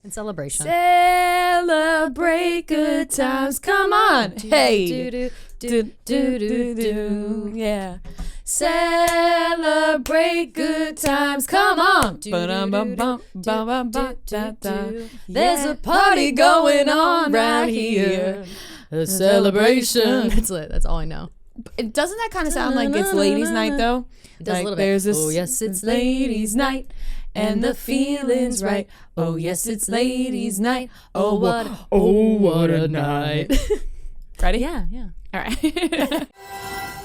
In celebration. Celebrate good times. Come on. Hey. Yeah. Celebrate good times. Come on. There's a party going on right here. A celebration. That's lit. That's all I know. Doesn't that kind of sound like it's ladies' night though? It does like a little bit. There's this, oh yes, it's ladies' night. And the feeling's right. Oh yes, it's ladies' night. Oh what a night. Ready? Yeah. All right.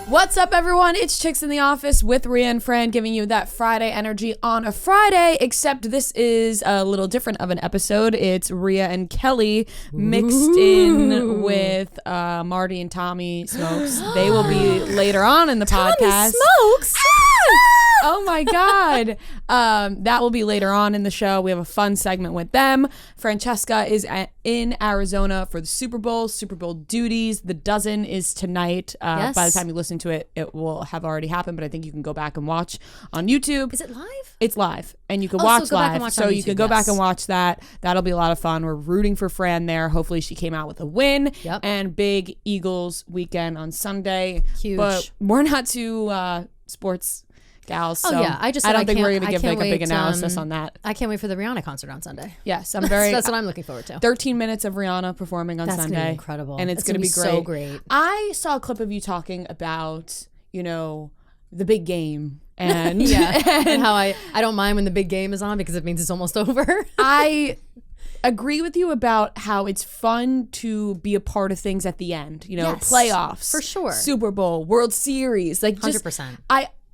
What's up, everyone? It's Chicks in the Office with Rhea and Fran, giving you that Friday energy on a Friday, except this is a little different of an episode. It's Rhea and Kelly mixed in with Marty and Tommy Smokes. They will be later on in the podcast. Tommy Smokes? Oh my God. That will be later on in the show. We have a fun segment with them. Francesca is in Arizona for the Super Bowl duties. The dozen is tonight. Yes. By the time you listen to it, it will have already happened, but I think you can go back and watch on YouTube. Is it live? It's live, and you can so watch go back live. and watch So on you YouTube, can go back yes. and watch that. That'll be a lot of fun. We're rooting for Fran there. Hopefully she came out with a win. Yep. And big Eagles weekend on Sunday. Huge. But we're not too sports gals. So yeah, I don't think we're going to give like a big wait, analysis on that. I can't wait for the Rihanna concert on Sunday. Yes, I'm very. That's what I'm looking forward to. 13 minutes of Rihanna performing on That's Sunday. gonna be incredible. And it's That's going to be great. so great. I saw a clip of you talking about, the big game. And and how I don't mind when the big game is on because it means it's almost over. I agree with you about how it's fun to be a part of things at the end. Yes, playoffs. for sure. Super Bowl, World Series. Like just, 100%.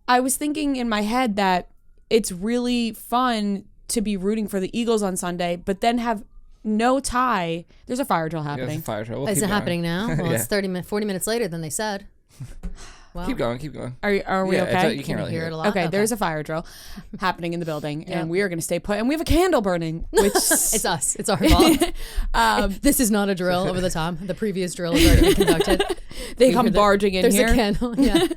I was thinking in my head that it's really fun to be rooting for the Eagles on Sunday, but then have no tie. There's a fire drill happening. Yeah, it's a fire drill. We'll Is keep it going. happening now? Well, Yeah. it's 40 minutes later than they said. Well, Keep going. Are we Yeah, okay? you can't really hear it it. a lot. Okay, there's a fire drill happening in the building, Yeah. and we are going to stay put. And we have a candle burning, which It's us. It's our fault. This is not a drill over the top. The previous drill has already been conducted. they come barging in There's here, a candle. Yeah.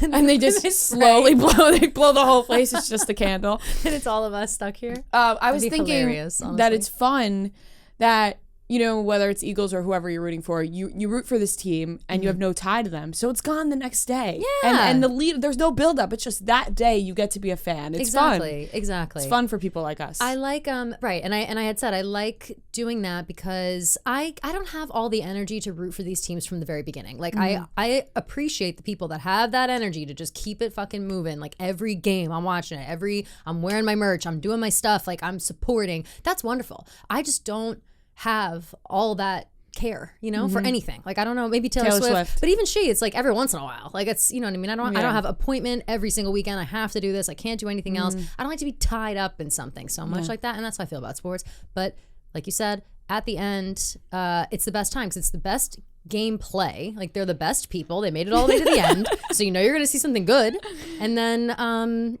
and they just slowly blow. They blow the whole place. It's just a candle. And it's all of us stuck here. I was be thinking hilarious, that honestly. it's fun that whether it's Eagles or whoever you're rooting for, you root for this team and you have no tie to them, so it's gone the next day. Yeah. and the lead, there's no build up. It's just that day you get to be a fan. It's fun. Exactly. It's fun for people like us. I like right, and I had said I like doing that because I don't have all the energy to root for these teams from the very beginning. Like I appreciate the people that have that energy to just keep it fucking moving. Like every game I'm watching it, I'm wearing my merch, I'm doing my stuff, like I'm supporting. That's wonderful. I just don't have all that care, for anything. Like I don't know, maybe Taylor Swift, but even it's like every once in a while. Like it's, you know what I mean? I don't have appointment every single weekend. I have to do this. I can't do anything else. I don't like to be tied up in something so much like that, and that's how I feel about sports. But like you said, at the end, it's the best time because it's the best gameplay. Like they're the best people. They made it all the way to the end, so you're going to see something good, and then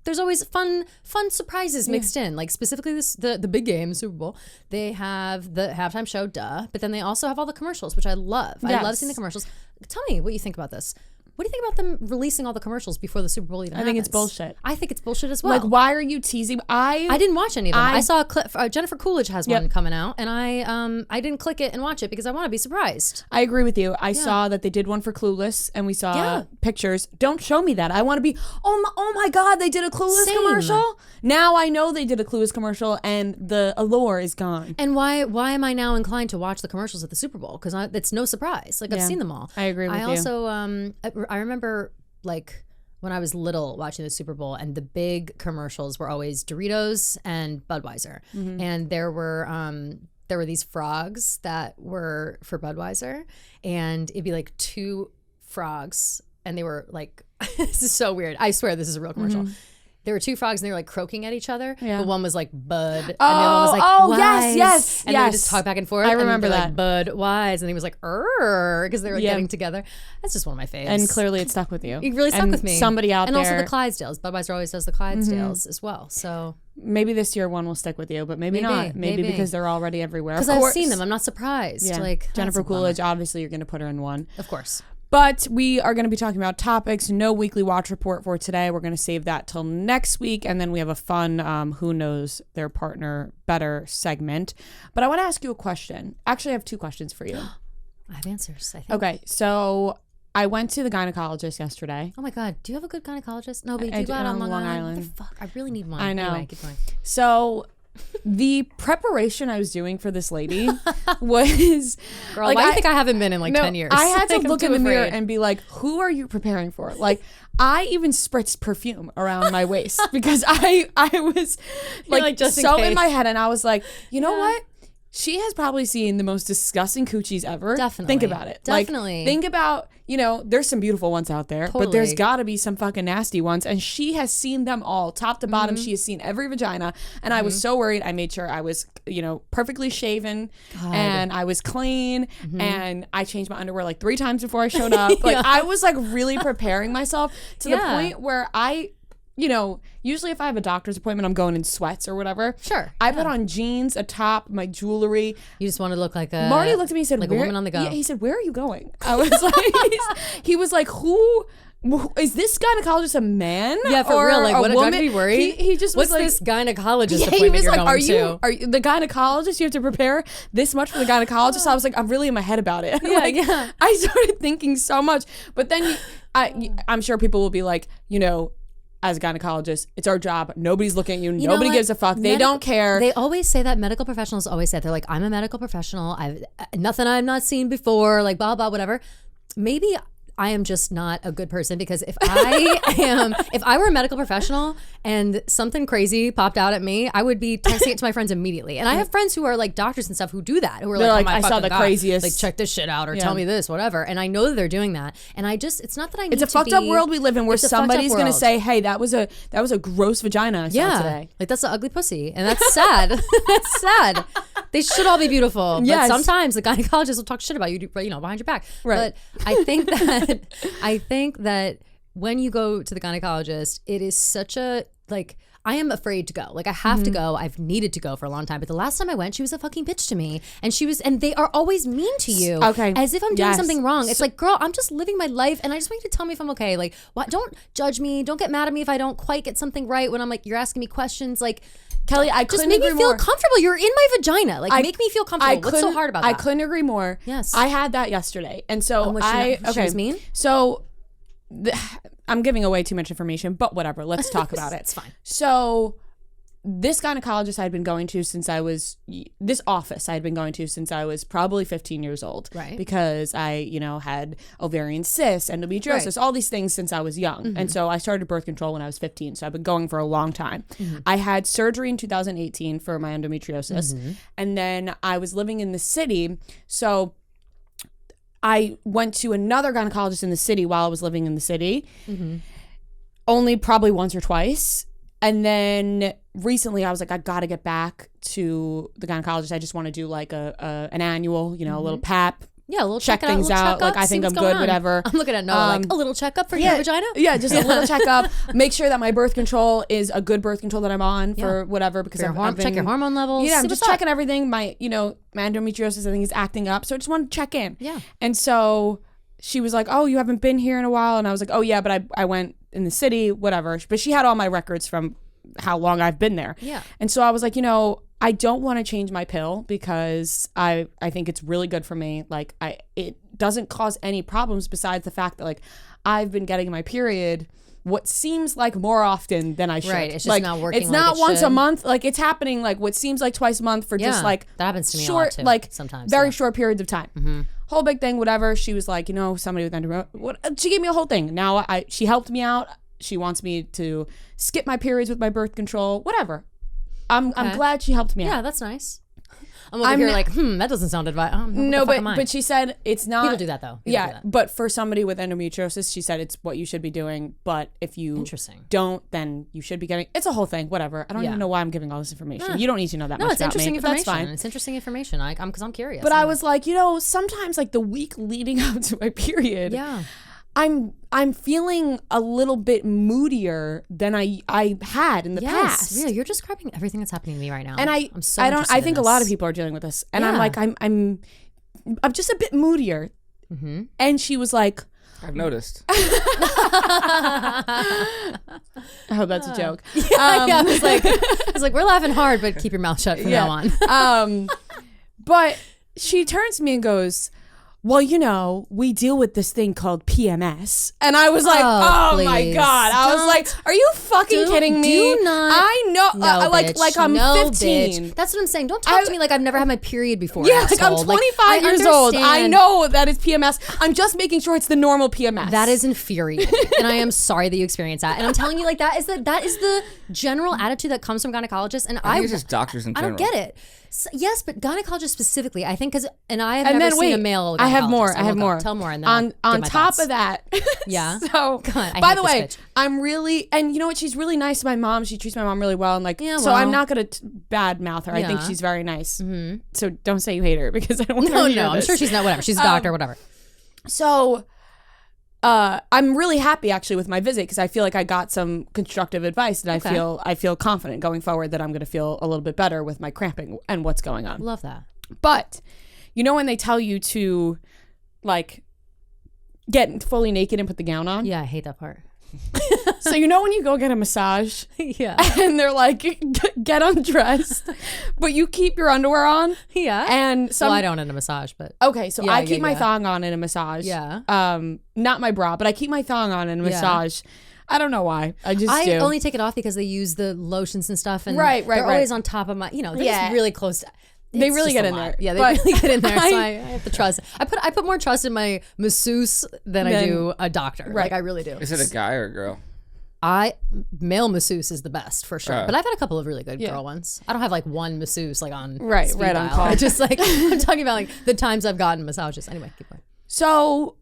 there's always fun surprises mixed in. Like specifically the big game, Super Bowl, they have the halftime show, but then they also have all the commercials, which I love. Yes. I love seeing the commercials. Tell me what you think about this. What do you think about them releasing all the commercials before the Super Bowl even happens? think it's bullshit. I think it's bullshit as well. Like, why are you teasing? I didn't watch any of them. I saw a clip. Jennifer Coolidge has one coming out, and I didn't click it and watch it because I want to be surprised. I agree with you. I saw that they did one for Clueless, and we saw pictures. Don't show me that. I want to be, oh my God, they did a Clueless commercial? Now I know they did a Clueless commercial, and the allure is gone. And why am I now inclined to watch the commercials at the Super Bowl? Because it's no surprise. Like I've seen them all. I agree with you. I also, I remember like when I was little watching the Super Bowl, and the big commercials were always Doritos and Budweiser, and there were these frogs that were for Budweiser, and it'd be like two frogs, and they were like, this is so weird. I swear this is a real commercial. There were two frogs and they were like croaking at each other. Yeah. But one was like Bud, and the other one was like Wise. yes. And they would just talk back and forth. I remember and that. like Bud Wise, and he was like because they were getting together. That's just one of my faves. And clearly it stuck with you. It really stuck with me. Somebody out and there. And also the Clydesdales. Budweiser always does the Clydesdales as well. So maybe this year one will stick with you, but maybe not. Maybe because they're already everywhere. Because I've seen them. I'm not surprised. Yeah. Like Jennifer Coolidge, obviously you're going to put her in one. Of course. But we are going to be talking about topics. No weekly watch report for today. We're going to save that till next week. And then we have a fun Who Knows Their Partner Better segment. But I want to ask you a question. Actually, I have 2 questions for you. I have answers, I think. Okay, so I went to the gynecologist yesterday. Oh my God. Do you have a good gynecologist? No, but you go out on Long Island. What the fuck? I really need one. I know. Anyway, keep going. So the preparation I was doing for this lady was... Girl, why do you think I haven't been in 10 years? I had to look in the mirror and be like, who are you preparing for? Like, I even spritzed perfume around my waist because I was like just so in in my head, and I was like, you know what? She has probably seen the most disgusting coochies ever. Definitely. Think about it. Definitely. Like, think about, there's some beautiful ones out there, but there's got to be some fucking nasty ones. And she has seen them all, top to bottom. She has seen every vagina. And I was so worried. I made sure I was, perfectly shaven and I was clean. And I changed my underwear like 3 times before I showed up. Like, I was like really preparing myself to the point where usually if I have a doctor's appointment, I'm going in sweats or whatever. Sure. I put on jeans, a top, my jewelry. You just want to look like a... Marty looked at me and said, like a woman on the go. Yeah, he said, where are you going? I was like, he was like, who... Is this gynecologist a man? Yeah, for real. Like, what a woman? Do you worry? He just was What's like, this gynecologist appointment you're going to? Are you the gynecologist? You have to prepare this much for the gynecologist? I was like, I'm really in my head about it. Yeah, I started thinking so much. But then I'm sure people will be like, as a gynecologist, it's our job. Nobody's looking at you. Nobody gives a fuck. They don't care. They always say that. Medical professionals always say that. They're like, I'm a medical professional. I've nothing I've not seen before. Like blah blah whatever. Maybe I am just not a good person, because if I were a medical professional and something crazy popped out at me, I would be texting it to my friends immediately. And I have friends who are like doctors and stuff who do that, who are like, oh my I saw the craziest. Like, check this shit out or tell me this, whatever. And I know that they're doing that. And it's not that I need to be. It's a fucked up world we live in where somebody's going to say, hey, that was a gross vagina I saw today. Like, that's an ugly pussy. And that's sad. That's sad. They should all be beautiful. But sometimes the gynecologist will talk shit about you, behind your back. Right. But I think that when you go to the gynecologist, it is such a, like, I am afraid to go. Like, I have to go. I've needed to go for a long time. But the last time I went, she was a fucking bitch to me. And they are always mean to you. Okay. As if I'm doing something wrong. It's like, girl, I'm just living my life and I just want you to tell me if I'm okay. Like, don't judge me. Don't get mad at me if I don't quite get something right when I'm like, you're asking me questions. Like, Kelly, I couldn't agree more. Just make me feel comfortable. You're in my vagina. Like, make me feel comfortable. What's so hard about that? I couldn't agree more. Yes. I had that yesterday. And so she was mean? So I'm giving away too much information, but whatever. Let's talk about it. It's fine. So this gynecologist I had been going to since I was, this office I had been going to since I was probably 15 years old. Right. Because I, had ovarian cysts, endometriosis, all these things since I was young. And so I started birth control when I was 15. So I've been going for a long time. I had surgery in 2018 for my endometriosis. And then I was living in the city. So I went to another gynecologist in the city while I was living in the city. Only probably once or twice. And then recently I was like, I got to get back to the gynecologist. I just want to do like an annual, a little pap. Yeah, a little check things out. Like, I think I'm good, whatever. I'm looking at Noah like, a little checkup for your vagina? Yeah, just a little checkup. Make sure that my birth control is a good birth control that I'm on for whatever. Because check your hormone levels. Yeah, I'm just checking everything. My endometriosis, I think, is acting up. So I just want to check in. Yeah. And so she was like, oh, you haven't been here in a while? And I was like, oh, yeah, but I went in the city, whatever. But she had all my records from how long I've been there. Yeah. And so I was like, I don't want to change my pill because I think it's really good for me. Like, it doesn't cause any problems besides the fact that, like, I've been getting my period what seems like more often than I should. Right, it's just like, not working. It's not like once a month. Like, it's happening like what seems like twice a month for just like that happens to me short, a lot too, like sometimes very short periods of time. Whole big thing, whatever. She was like, somebody with endometriosis. She gave me a whole thing. Now she helped me out. She wants me to skip my periods with my birth control, whatever. I'm glad she helped me out. Yeah, that's nice. I'm over here like, that doesn't sound advice. No, but she said it's not. People do that though. People do that. But for somebody with endometriosis, she said it's what you should be doing. But if you don't, then you should be getting. It's a whole thing. Whatever. I don't even know why I'm giving all this information. You don't need to know that much about me. That's fine. It's interesting information. Because I'm curious. But I was like, sometimes like the week leading up to my period. Yeah. I'm feeling a little bit moodier than I had in the past. Yeah, you're describing everything that's happening to me right now. And I think a lot of people are dealing with this. And I'm like, I'm just a bit moodier. And she was like, I've noticed. I hope that's a joke. I was like, we're laughing hard, but keep your mouth shut from now on. But she turns to me and goes, well, you know, we deal with this thing called PMS. And I was like, oh my please. God. I was like, are you fucking kidding me? Do not. I know. No, like I'm 15. Bitch. That's what I'm saying. Don't talk to me like I've never had my period before. Yeah, like I'm 25 years old. I know that it's PMS. I'm just making sure it's the normal PMS. That is infuriating. And I am sorry that you experienced that. And I'm telling you, like, that is the general attitude that comes from gynecologists. And I think it's just doctors in general. I don't get it. So, yes, but gynecologists specifically, I think, and I have never seen a male gynecologist. I have more. Tell more. And then on top of that. Yeah. So, by the way, I'm really, and you know what? She's really nice to my mom. She treats my mom really well. And like, so I'm not going to bad mouth her. I think she's very nice. Mm-hmm. So don't say you hate her because I don't want to hear this. I'm sure she's not, whatever. She's a doctor, whatever. So I'm really happy actually with my visit because I feel like I got some constructive advice and I feel confident going forward that I'm going to feel a little bit better with my cramping and what's going on. Love that. But you know when they tell you to like get fully naked and put the gown on? Yeah, I hate that part. So you know when you go get a massage? Yeah. And they're like, get undressed, but you keep your underwear on? Yeah. And well, I don't in a massage, but. Okay, so I keep my thong on in a massage. Yeah. Not my bra, but I keep my thong on in a massage. I don't know why. I do. Only take it off because they use the lotions and stuff. And they're always on top of my, they're just really close to. They really get in there. Yeah, they really get in there. So I have to trust. I put more trust in my masseuse than I do a doctor. Right. Like I really do. Is it a guy or a girl? Male masseuse is the best for sure. But I've had a couple of really good girl ones. I don't have like one masseuse like on right speed on dial. call. I just like I'm talking about like the times I've gotten massages. Anyway, keep going. So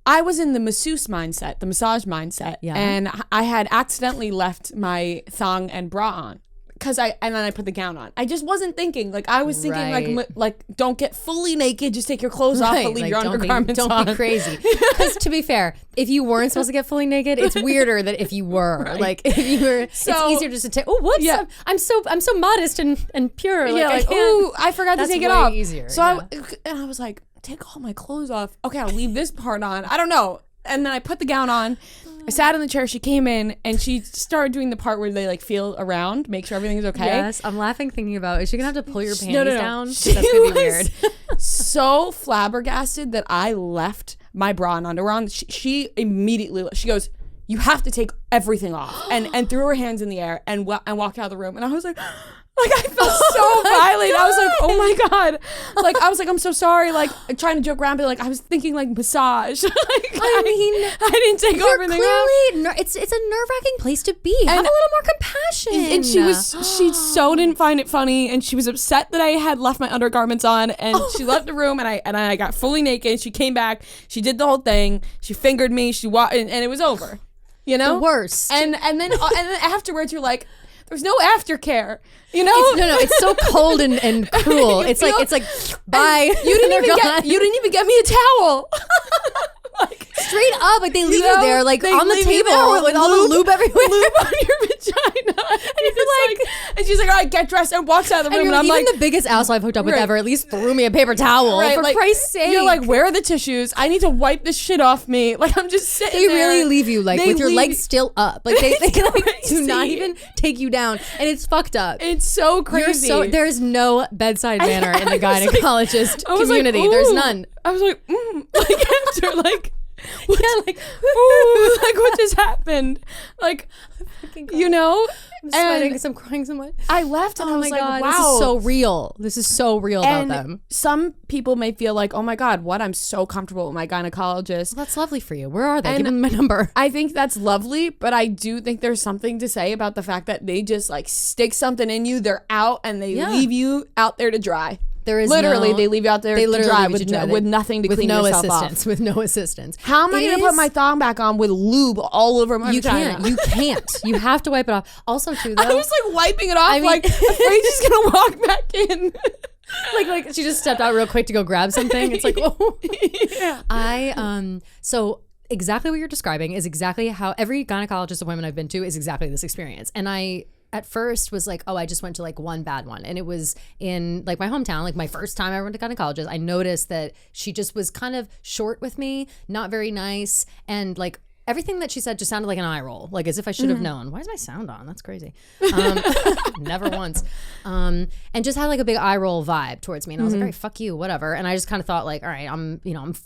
I was in the masseuse mindset, the massage mindset, and I had accidentally left my thong and bra on. And then I put the gown on. I just wasn't thinking. Like I was thinking, like don't get fully naked. Just take your clothes off, but leave your undergarments on. Don't be crazy. Because to be fair, if you weren't supposed to get fully naked, it's weirder than if you were. Right. Like if you were, it's easier just to take. Oh, whoops! Yeah. I'm so modest and pure. Like, I forgot to take it off. Easier. So I was like, take all my clothes off. Okay, I'll leave this part on. I don't know. And then I put the gown on. I sat in the chair. She came in and she started doing the part where they like feel around, make sure everything is okay. Yes, I'm laughing thinking about, is she gonna have to pull your panties down? That's She gonna be weird. So flabbergasted that I left my bra and underwear on. She immediately, she goes, you have to take everything off, and threw her hands in the air and walked out of the room. And I was like, I felt so violated. I was like, oh my God. Like, I was like, I'm so sorry. Like, trying to joke around, but like, I was thinking like massage. Like, I didn't take everything off. It's a nerve-wracking place to be. Have a little more compassion. And she so didn't find it funny, and she was upset that I had left my undergarments on, and she left the room, and I got fully naked. She came back. She did the whole thing. She fingered me. She walked, and it was over. You know? The worst. And then afterwards, you're like, there's no aftercare. You know? It's so cold and cruel. It's like bye. You didn't even get me a towel. Like, straight up, like they leave you there, like on the table with all the lube everywhere, lube on your vagina, and you're like, and she's like, all right, get dressed, and walks out of the room, and I'm like, even the biggest asshole I've hooked up with ever at least threw me a paper towel, for Christ's sake. You're like, where are the tissues? I need to wipe this shit off me. Like I'm just sitting there. They really leave you like with your legs still up, like they like do not even take you down, and it's fucked up. It's so crazy. There's no bedside manner in the gynecologist community. Like, there's none. I was like, like after like. Ooh, like what just happened? Like, you know, I'm sweating because I'm crying so much. I left and I was like, God, wow, this is so real. This is so real about them. Some people may feel like, oh my God, what? I'm so comfortable with my gynecologist. Well, that's lovely for you. Where are they? Give them my number. I think that's lovely, but I do think there's something to say about the fact that they just like stick something in you. They're out and they leave you out there to dry. There is literally they leave you out there to dry with nothing to clean yourself off. With no assistance. How am I going to put my thong back on with lube all over my vagina? You can't. You have to wipe it off. Also, too, though, I was like wiping it off, like afraid she's going to walk back in. like she just stepped out real quick to go grab something. It's like, oh. Yeah. So exactly what you're describing is exactly how every gynecologist of women I've been to is exactly this experience. And I at first was like, oh, I just went to like one bad one. And it was in like my hometown, like my first time I went to gynecologist. I noticed that she just was kind of short with me, not very nice. And like everything that she said just sounded like an eye roll, like as if I should have known. Why is my sound on? That's crazy. Never once. And just had like a big eye roll vibe towards me. And I was like, all right, fuck you, whatever. And I just kind of thought like, all right, I'm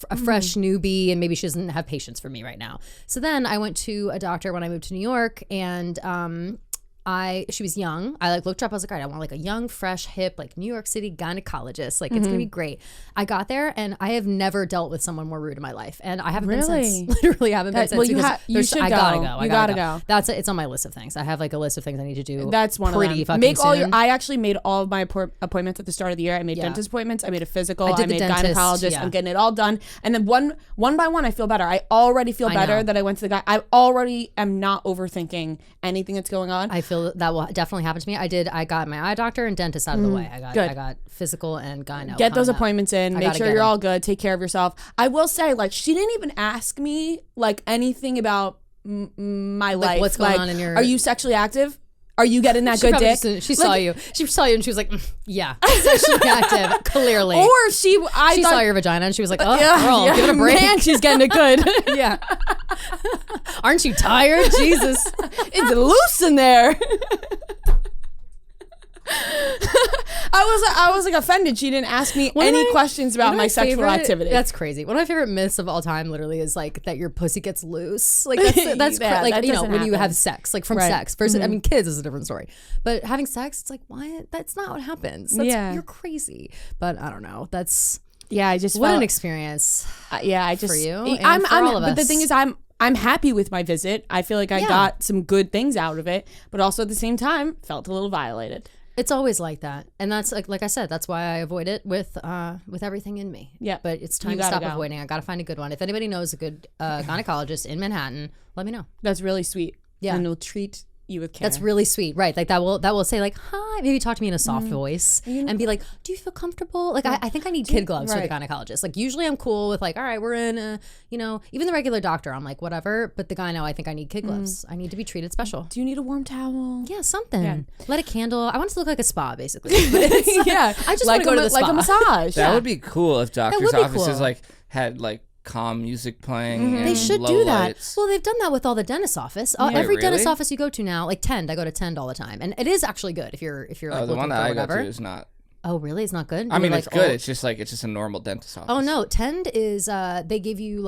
a fresh newbie and maybe she doesn't have patience for me right now. So then I went to a doctor when I moved to New York, and she was young. I like looked her up. I was like, all right, I want like a young, fresh, hip, like New York City gynecologist. Like it's gonna be great. I got there and I have never dealt with someone more rude in my life, and I haven't been since. Literally haven't been since. Well, you should I go. gotta go. You gotta go. That's it. It's on my list of things. I have like a list of things I need to do. That's one pretty of them. fucking soon. I actually made all of my appointments at the start of the year. I made dentist appointments. I made a physical. I made gynecologist. Yeah. I'm getting it all done. And then one by one, I feel better. I already feel better that I went to the guy. I already am not overthinking anything that's going on. I feel that will definitely happen to me. I got my eye doctor and dentist out of the way. I got physical and gyno. Get those appointments in. Make sure you're all good. Take care of yourself. I will say, like, she didn't even ask me like anything about my life. What's going on in your? Are you sexually active? Are you getting that good dick? She saw you. She saw you and she was like, yeah, sexually active, clearly. Or she saw your vagina and she was like, oh, girl, give it a break. Man, she's getting it good. Yeah. Aren't you tired? Jesus. It's loose in there. I was like offended. She didn't ask me any questions about my sexual activity. That's crazy. One of my favorite myths of all time, literally, is like that your pussy gets loose. Like that's like that, you know, when you have sex, like from sex. Versus, I mean, kids is a different story, but having sex, it's like, why? That's not what happens. You're crazy. But I don't know. That's I just what an experience. I just for you. And for all of us. But the thing is, I'm happy with my visit. I feel like I got some good things out of it, but also at the same time felt a little violated. It's always like that, and that's like I said, that's why I avoid it with everything in me. Yeah, but it's time to stop avoiding. I gotta find a good one. If anybody knows a good gynecologist in Manhattan, let me know. That's really sweet. Yeah, and we'll treat you with care. That's really sweet, right? Like that will say like hi, maybe talk to me in a soft voice and be like, do you feel comfortable? Like I think I need kid gloves for the gynecologist. Like usually I'm cool with like, all right, we're in even the regular doctor, I'm like whatever, but the gyno, I think I need kid gloves. I need to be treated special. Do you need a warm towel? Yeah, something. Yeah. Light a candle. I want it to look like a spa basically. But it's, I just want to go to the spa. Like a massage. That would be cool if doctors' offices like had like calm music playing. And they should low do that. lights. Well, they've done that with all the dentist office. Every dentist office you go to now, like Tend, I go to Tend all the time, and it is actually good if you're like the one that I go to is not. Oh, really? It's not good? I mean, it's good. It's just a normal dentist office. Oh no, Tend is they give you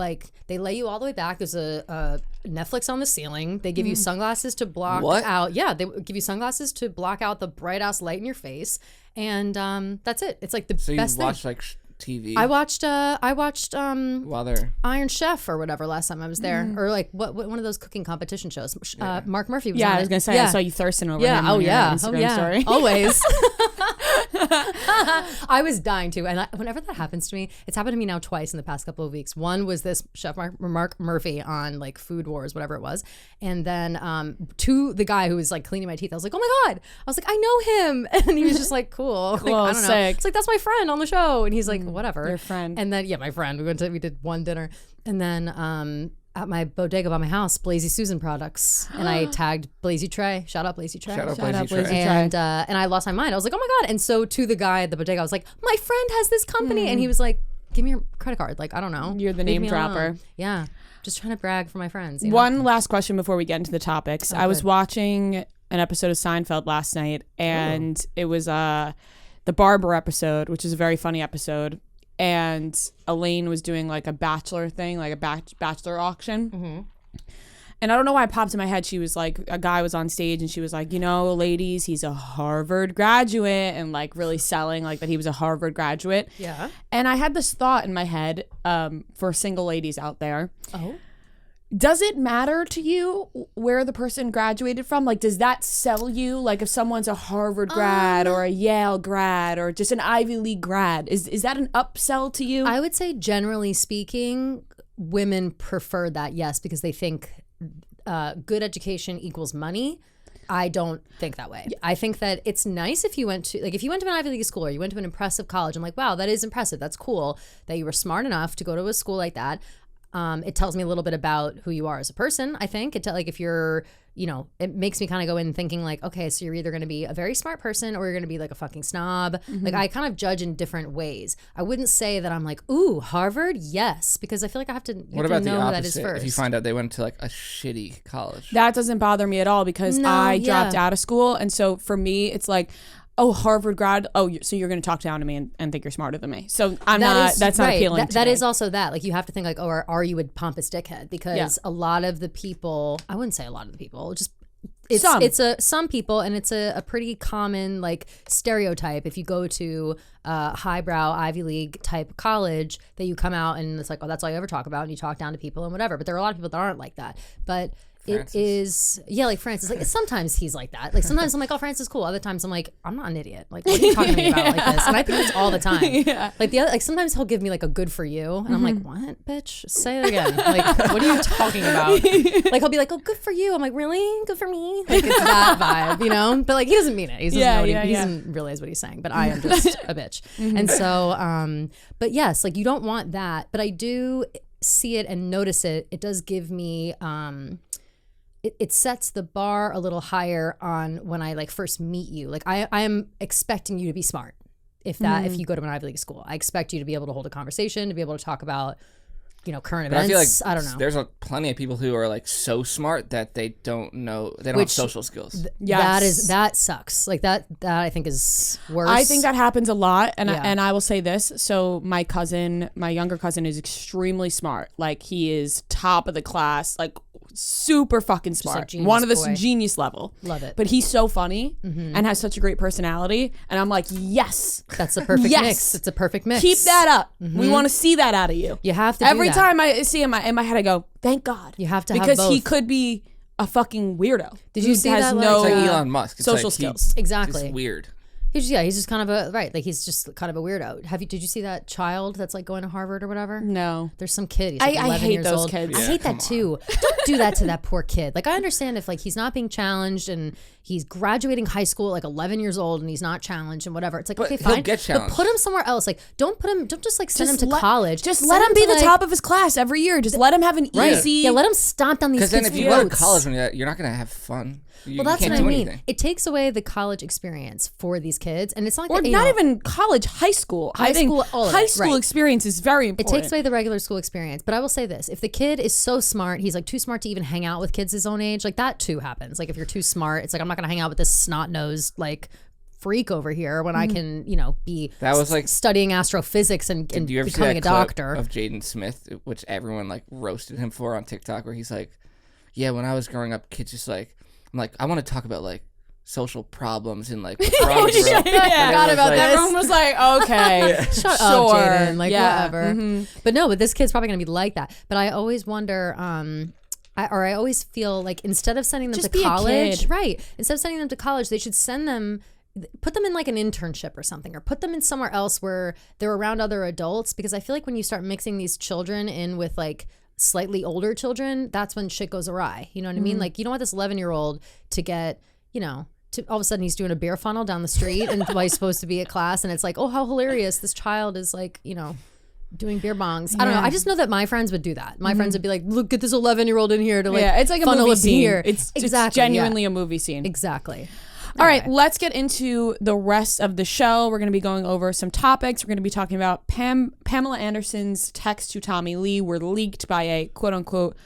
they lay you all the way back. There's a Netflix on the ceiling. They give you sunglasses to block out. Yeah, they give you sunglasses to block out the bright ass light in your face, and that's it. It's like the best thing. So you watch like TV. I watched while they're Iron Chef or whatever last time I was there, or like what one of those cooking competition shows. Mark Murphy was on I was gonna say I saw you thirsting over him. Oh yeah. Story. Always. I was dying to, and whenever that happens to me, it's happened to me now twice in the past couple of weeks. One was this Chef Mark Murphy on like Food Wars, whatever it was, and then to the guy who was like cleaning my teeth, I was like, oh my god, I was like, I know him, and he was just like, cool. Like, I don't know. Sick. It's like that's my friend on the show, and he's like, whatever. Your friend. And then my friend. We did one dinner, and then at my bodega by my house, Blazy Susan products, and I tagged Blazy Trey. Shout out Blazy Trey. Shout out Blazy Trey. And I lost my mind. I was like, oh my god! And so to the guy at the bodega, I was like, my friend has this company, and he was like, give me your credit card. Like I don't know. You're the name dropper. Alone. Yeah, just trying to brag for my friends. One last question before we get into the topics. I was watching an episode of Seinfeld last night, and it was the barber episode, which is a very funny episode. And Elaine was doing like a bachelor thing, like a bachelor auction. Mm-hmm. And I don't know why it popped in my head. She was like, a guy was on stage and she was like, ladies, he's a Harvard graduate, and like really selling like that he was a Harvard graduate. Yeah. And I had this thought in my head for single ladies out there. Oh. Does it matter to you where the person graduated from? Like, does that sell you? Like, if someone's a Harvard grad or a Yale grad or just an Ivy League grad, is that an upsell to you? I would say, generally speaking, women prefer that, yes, because they think good education equals money. I don't think that way. I think that it's nice if you went to an Ivy League school or you went to an impressive college. I'm like, wow, that is impressive. That's cool that you were smart enough to go to a school like that. It tells me a little bit about who you are as a person, I think. Like if you're, you know, it makes me kind of go in thinking like, okay, so you're either going to be a very smart person or you're going to be like a fucking snob. Like I kind of judge in different ways. I wouldn't say that I'm like, ooh, Harvard, yes, because I feel like I have to. What about the know opposite? That is first. If you find out they went to like a shitty college, that doesn't bother me at all because I dropped out of school, and so for me, it's like, oh, Harvard grad. Oh, so you're going to talk down to me and think you're smarter than me. So that's not appealing to me. That is also that. Like you have to think like, oh, are you a pompous dickhead? Because a lot of the people, I wouldn't say a lot of the people, just some people, and it's a pretty common like stereotype. If you go to a highbrow Ivy League type college, that you come out and it's like, oh, that's all you ever talk about, and you talk down to people and whatever. But there are a lot of people that aren't like that. But Francis. It is, like Francis. Like sometimes he's like that. Like sometimes I'm like, oh, Francis is cool. Other times I'm like, I'm not an idiot. Like what are you talking to me about like this? And I think that's all the time. Like sometimes he'll give me like a good for you, and I'm like, what, bitch? Say it again. Like what are you talking about? Like he'll be like, oh, good for you. I'm like, really? Good for me? Like it's that vibe, you know? But like he doesn't mean it. He doesn't know what he doesn't realize what he's saying. But I am just a bitch. And so, but yes, like you don't want that. But I do see it and notice it. It does give me. It sets the bar a little higher on when I like first meet you. Like I am expecting you to be smart. If you go to an Ivy League school, I expect you to be able to hold a conversation, to be able to talk about, you know, current events. I feel like I don't know. There's plenty of people who are like so smart that they don't have social skills. That sucks. Like that I think is worse. I think that happens a lot, and I will say this. So my younger cousin is extremely smart. Like he is top of the class. Like super fucking smart, like one of this genius level. Love it. But he's so funny and has such a great personality, and I'm like, yes, that's a perfect mix. It's a perfect mix. Keep that up. We want to see that out of you. You have to. Every time I see him in my head, I go, thank God. You have to because have both. He could be a fucking weirdo. Did you see that? It's like Elon Musk. It's social skills. Exactly. It's weird. He's just kind of like he's just kind of a weirdo. Did you see that child that's like going to Harvard or whatever? No. There's some kid. He's like 11 I hate years those old. kids. I hate that too. Don't do that to that poor kid. Like I understand if like he's not being challenged and he's graduating high school at like 11 years old and he's not challenged and whatever. It's like, okay, fine. He'll get challenged. But put him somewhere else. Like don't just like send him to college. Just let him be the top of his class every year. Just let him have an easy. Yeah, let him stomp down these kids' throats. Because then if you go to college when you're not going to have fun. Well, that's what I mean. Anything. It takes away the college experience for these kids, and it's not like not even college, high school. High school experience is very important. It takes away the regular school experience. But I will say this: if the kid is so smart, he's like too smart to even hang out with kids his own age. Like that too happens. Like if you're too smart, it's like I'm not going to hang out with this snot-nosed like freak over here when I can, you know, be studying astrophysics and becoming a doctor. Of Jaden Smith, which everyone like roasted him for on TikTok, where he's like, "Yeah, when I was growing up, kids just like." I'm like, I want to talk about like social problems and like. Forgot about that. Everyone was like, okay, shut up, Jaden. Like whatever. But this kid's probably gonna be like that. But I always wonder. I always feel like instead of sending them to college, right? Instead of sending them to college, they should put them in like an internship or something, or put them in somewhere else where they're around other adults. Because I feel like when you start mixing these children in with like slightly older children, that's when shit goes awry. You know what I mean? Like you don't want this 11-year-old to get, you know, to all of a sudden he's doing a beer funnel down the street and while he's supposed to be at class, and it's like, oh, how hilarious, this child is like, you know, doing beer bongs. I don't know. I just know that my friends would do that. My friends would be like, look, get this 11-year-old in here to like it's like a movie scene. It's genuinely a movie scene. Exactly. All right, let's get into the rest of the show. We're going to be going over some topics. We're going to be talking about Pamela Anderson's texts to Tommy Lee were leaked by a quote-unquote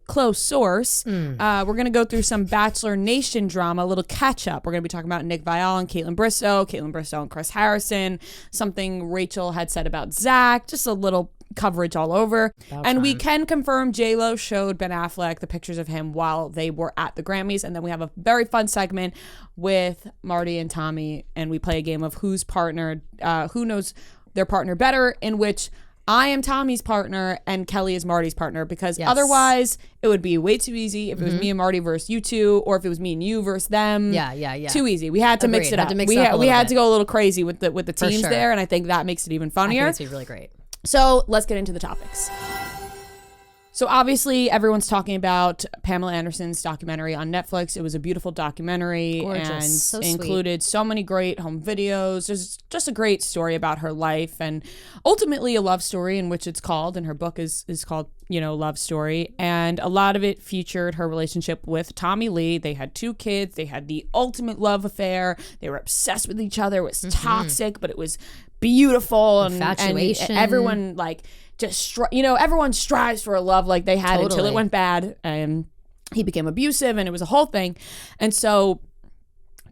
close source. We're going to go through some Bachelor Nation drama, a little catch-up. We're going to be talking about Nick Viall and Kaitlyn Bristowe and Chris Harrison, something Rachel had said about Zach, just a little coverage all over. And we can confirm J.Lo showed Ben Affleck the pictures of him while they were at the Grammys. And then we have a very fun segment with Marty and Tommy, and we play a game of who's partnered, who knows their partner better, in which I am Tommy's partner and Kelly is Marty's partner, because otherwise it would be way too easy if it was me and Marty versus you two, or if it was me and you versus them. Yeah. Too easy. We had to mix it up. We had to go a little crazy with the teams there, and I think that makes it even funnier. I think it's really great. So let's get into the topics. So obviously everyone's talking about Pamela Anderson's documentary on Netflix. It was a beautiful documentary. Gorgeous. And So sweet. included so many great home videos. There's just a great story about her life and ultimately a love story, in which it's called, and her book is called, Love Story. And a lot of it featured her relationship with Tommy Lee. They had 2 kids. They had the ultimate love affair. They were obsessed with each other. It was toxic, but it was beautiful. Infatuation. And everyone everyone strives for a love like they had until it went bad and he became abusive and it was a whole thing. And so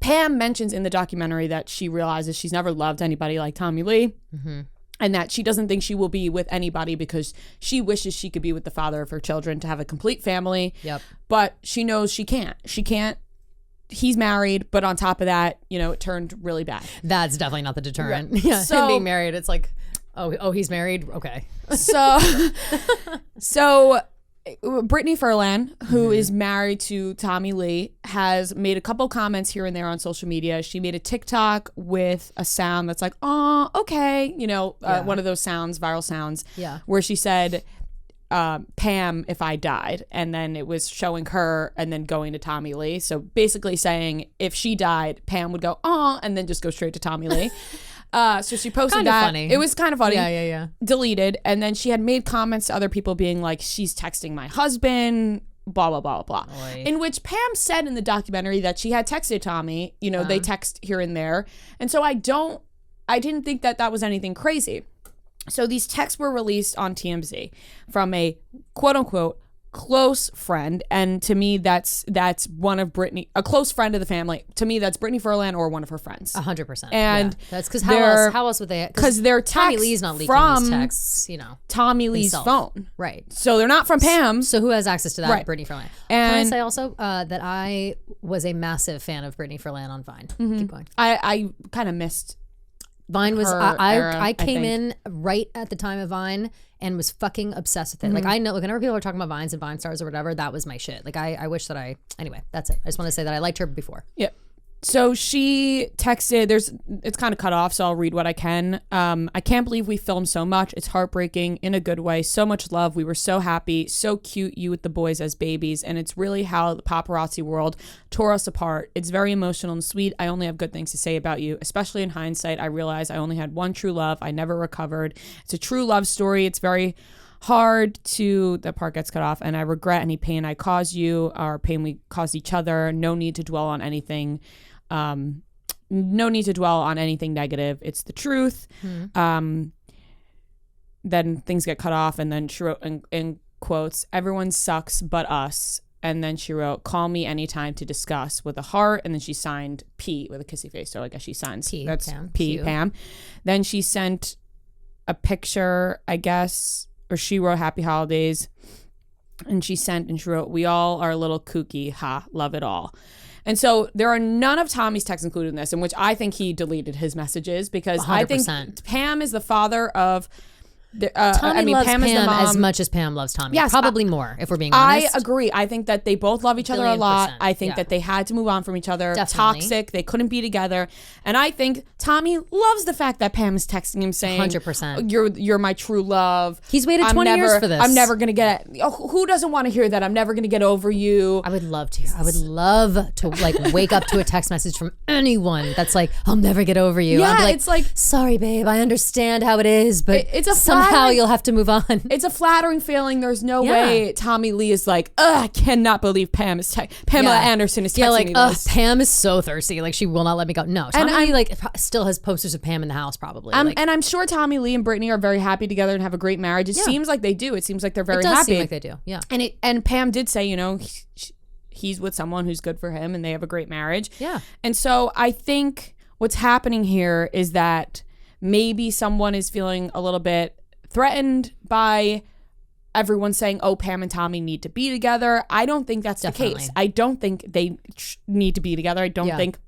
Pam mentions in the documentary that she realizes she's never loved anybody like Tommy Lee, and that she doesn't think she will be with anybody because she wishes she could be with the father of her children to have a complete family. Yep. But she knows she can't. He's married, but on top of that, it turned really bad. That's definitely not the deterrent. Right. Yeah, So- him being married, it's like, oh, he's married? Okay. So Brittany Furlan, who is married to Tommy Lee, has made a couple comments here and there on social media. She made a TikTok with a sound that's like, oh, okay. One of those sounds, viral sounds, where she said, Pam, if I died. And then it was showing her and then going to Tommy Lee. So basically saying if she died, Pam would go, oh, and then just go straight to Tommy Lee. So she posted Kind of that. funny. It was kind of funny. Yeah. Deleted. And then she had made comments to other people being like, she's texting my husband, blah, blah, blah, blah. Oy. In which Pam said in the documentary that she had texted Tommy. They text here and there. And so I didn't think that was anything crazy. So these texts were released on TMZ from a quote unquote close friend, and to me that's one of Brittany, a close friend of the family. To me, that's Brittany Furlan or one of her friends. 100%. And that's because how else would they? Because they're Tommy Lee's not leaking these texts, Tommy Lee's himself. phone, right? So they're not from Pam. So who has access to that? Right. Brittany Furlan. And Can I say also that I was a massive fan of Brittany Furlan on Vine. Keep going. I kind of missed. Vine was her era, I came think. in right at the time of Vine and was fucking obsessed with it. Like I know, whenever people are talking about Vines and Vine stars or whatever, that was my shit. Like I wish that anyway, that's it. I just want to say that I liked her before. Yep. So she texted, it's kind of cut off, so I'll read what I can. I can't believe we filmed so much. It's heartbreaking in a good way. So much love. We were so happy. So cute, you with the boys as babies. And it's really how the paparazzi world tore us apart. It's very emotional and sweet. I only have good things to say about you. Especially in hindsight, I realize I only had one true love. I never recovered. It's a true love story. It's very hard to, that part gets cut off, and I regret any pain I caused you or pain we caused each other. No need to dwell on anything. No need to dwell on anything negative. It's the truth. Then things get cut off, and then she wrote in quotes, everyone sucks but us. And then she wrote, call me anytime to discuss, with a heart. And then she signed P with a kissy face. So I guess she signs P, that's Pam. P, Cute. Pam. Then she sent a picture, I guess, or she wrote happy holidays. And she wrote, we all are a little kooky. Ha, love it all. And so there are none of Tommy's texts included in this, in which I think he deleted his messages because 100%. I think Pam is the father of Tommy loves Pam is the Pam mom. as much as Pam loves Tommy. Yes, Probably more, if we're being honest. I agree. I think that they both love each other a lot. $1,000,000,000%, I think that they had to move on from each other. Definitely. Toxic. They couldn't be together. And I think Tommy loves the fact that Pam is texting him saying, 100%. You're my true love. He's waited 20 years for this. I'm never going to get, who doesn't want to hear that? I'm never going to get over you. I would love to. I would love to wake up to a text message from anyone that's like, I'll never get over you. Yeah, I'd be like, it's like, sorry, babe, I understand how it is, but it's a somehow flattering- you'll have to move on. It's a flattering feeling. There's no Yeah. way Tommy Lee is like, I cannot believe Pamela Anderson is texting me this. Pam is so thirsty. Like, she will not let me go. No, Tommy I'm- Lee, still has posters of Pam in the house, probably. And I'm sure Tommy Lee and Brittany are very happy together and have a great marriage. It Yeah. seems like they do. It seems like they're very it does happy. seem like they do. Yeah. And Pam did say, he's with someone who's good for him and they have a great marriage. Yeah. And so I think what's happening here is that maybe someone is feeling a little bit threatened by everyone saying, oh, Pam and Tommy need to be together. I don't think that's the Definitely. case. I don't think they need to be together. I don't Yeah. think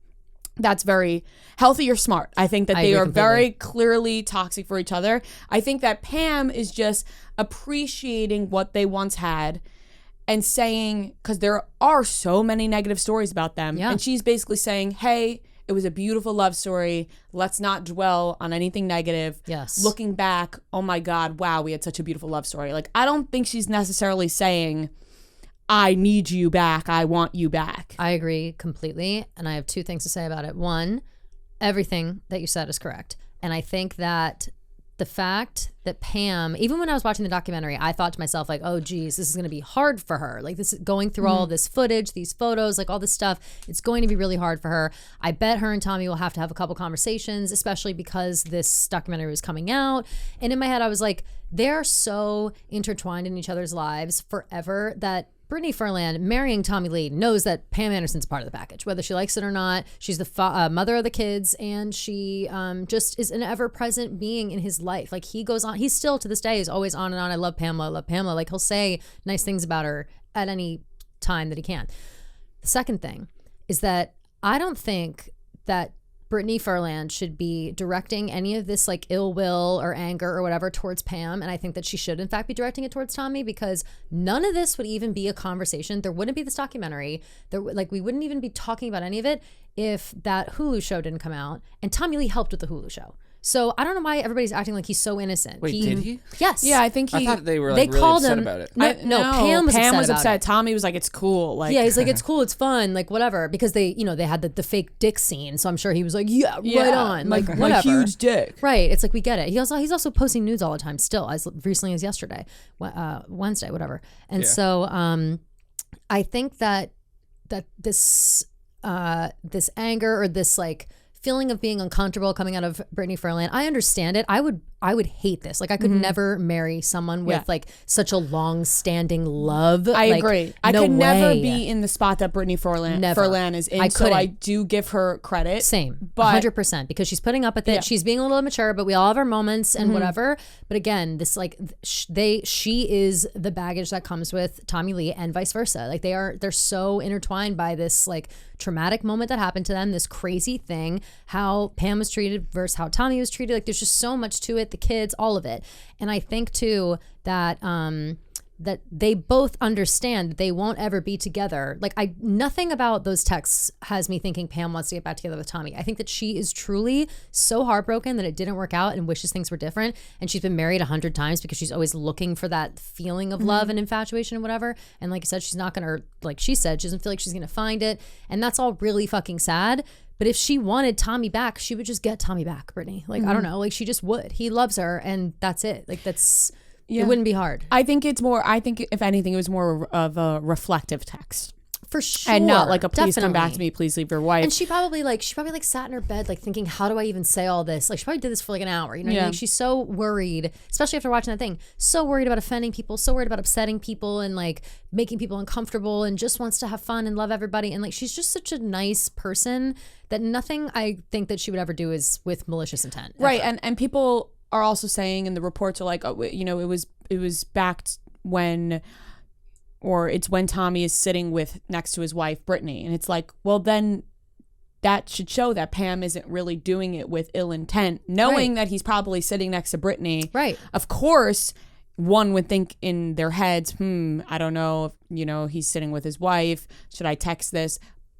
that's very healthy or smart. I think that I they agree are completely. very clearly toxic for each other. I think that Pam is just appreciating what they once had and saying, because there are so many negative stories about them. Yeah. And she's basically saying, hey, It was a beautiful love story. Let's not dwell on anything negative. Yes. Looking back, oh my God, wow, we had such a beautiful love story. Like, I don't think she's necessarily saying, I need you back. I want you back. I agree completely. And I have two things to say about it. One, everything that you said is correct. And I think that the fact that Pam, even when I was watching the documentary, I thought to myself, like, oh, geez, this is going to be hard for her. Like, this is going through all this footage, these photos, like all this stuff. It's going to be really hard for her. I bet her and Tommy will have to have a couple conversations, especially because this documentary was coming out. And in my head, I was like, they're so intertwined in each other's lives forever that Brittany Furlan marrying Tommy Lee knows that Pam Anderson's part of the package, whether she likes it or not. She's the mother of the kids, and she just is an ever-present being in his life. Like, he goes on, he's still to this day is always on and on. I love Pamela. I love Pamela. Like, he'll say nice things about her at any time that he can. The second thing is that I don't think that Brittany Furlan should be directing any of this like ill will or anger or whatever towards Pam. And I think that she should in fact be directing it towards Tommy, because none of this would even be a conversation. There wouldn't be this documentary. We wouldn't even be talking about any of it if that Hulu show didn't come out. And Tommy Lee helped with the Hulu show. So I don't know why everybody's acting like he's so innocent. Wait, did he? Yes. Yeah, I think I thought they were like, really called upset him about it. No, Pam was upset about it. Tommy was like, it's cool. Like, yeah, he's like, it's cool, it's fun, like whatever, because they had the fake dick scene. So I'm sure he was like, yeah, right on, like whatever. My huge dick. Right. It's like, we get it. He's also posting nudes all the time still, as recently as yesterday, Wednesday, whatever. And so I think that this anger or this like feeling of being uncomfortable coming out of Brittany Furlan, I understand it. I would hate this. Like, I could never marry someone with like such a long-standing love. I like, agree. I no could never way. be in the spot that Brittany Furlan is in. I I do give her credit. Same, but 100%, because she's putting up with it. Yeah. She's being a little immature, but we all have our moments and whatever. But again, this like she is the baggage that comes with Tommy Lee and vice versa. Like, they're so intertwined by this like traumatic moment that happened to them, this crazy thing, how Pam was treated versus how Tommy was treated. Like, there's just so much to it, the kids, all of it. And I think too that that they both understand that they won't ever be together. Like, nothing about those texts has me thinking Pam wants to get back together with Tommy. I think that she is truly so heartbroken that it didn't work out and wishes things were different. And she's been married 100 times because she's always looking for that feeling of love and infatuation and whatever. And like I said, she's not going to, like she said, she doesn't feel like she's going to find it. And that's all really fucking sad. But if she wanted Tommy back, she would just get Tommy back, Brittany. Like, I don't know. Like, she just would. He loves her, and that's it. Like, that's... Yeah. It wouldn't be hard. I think if anything, it was more of a reflective text. For sure. And not like a please Definitely. come back to me, please leave your wife. And she probably sat in her bed like thinking, how do I even say all this? Like, she probably did this for like an hour. You know what I mean? She's so worried, especially after watching that thing, so worried about offending people, so worried about upsetting people and like making people uncomfortable, and just wants to have fun and love everybody. And like, she's just such a nice person that nothing I think that she would ever do is with malicious intent. Right. And people are also saying, and the reports are like, oh, you know, it was backed when, or it's when Tommy is sitting next to his wife Brittany, and it's like, well, then that should show that Pam isn't really doing it with ill intent, knowing that he's probably sitting next to Brittany. Right. Of course, one would think in their heads, I don't know if, you know, he's sitting with his wife. Should I text this?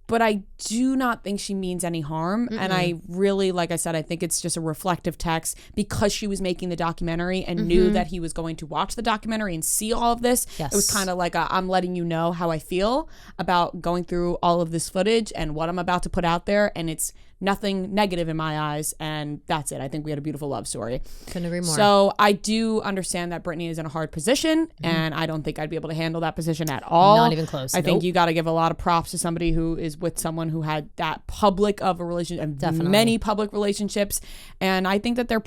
But I do not think she means any harm. And I really, like I said, I think it's just a reflective text because she was making the documentary and knew that he was going to watch the documentary and see all of this. Yes. It was kind of like I'm letting you know how I feel about going through all of this footage and what I'm about to put out there. And it's nothing negative in my eyes. And that's it. I think we had a beautiful love story. Couldn't agree more. So I do understand that Brittany is in a hard position. And I don't think I'd be able to handle that position at all. Not even close. I think you got to give a lot of props to somebody who is with someone who had that public of a relationship and Definitely. many public relationships. And I think that they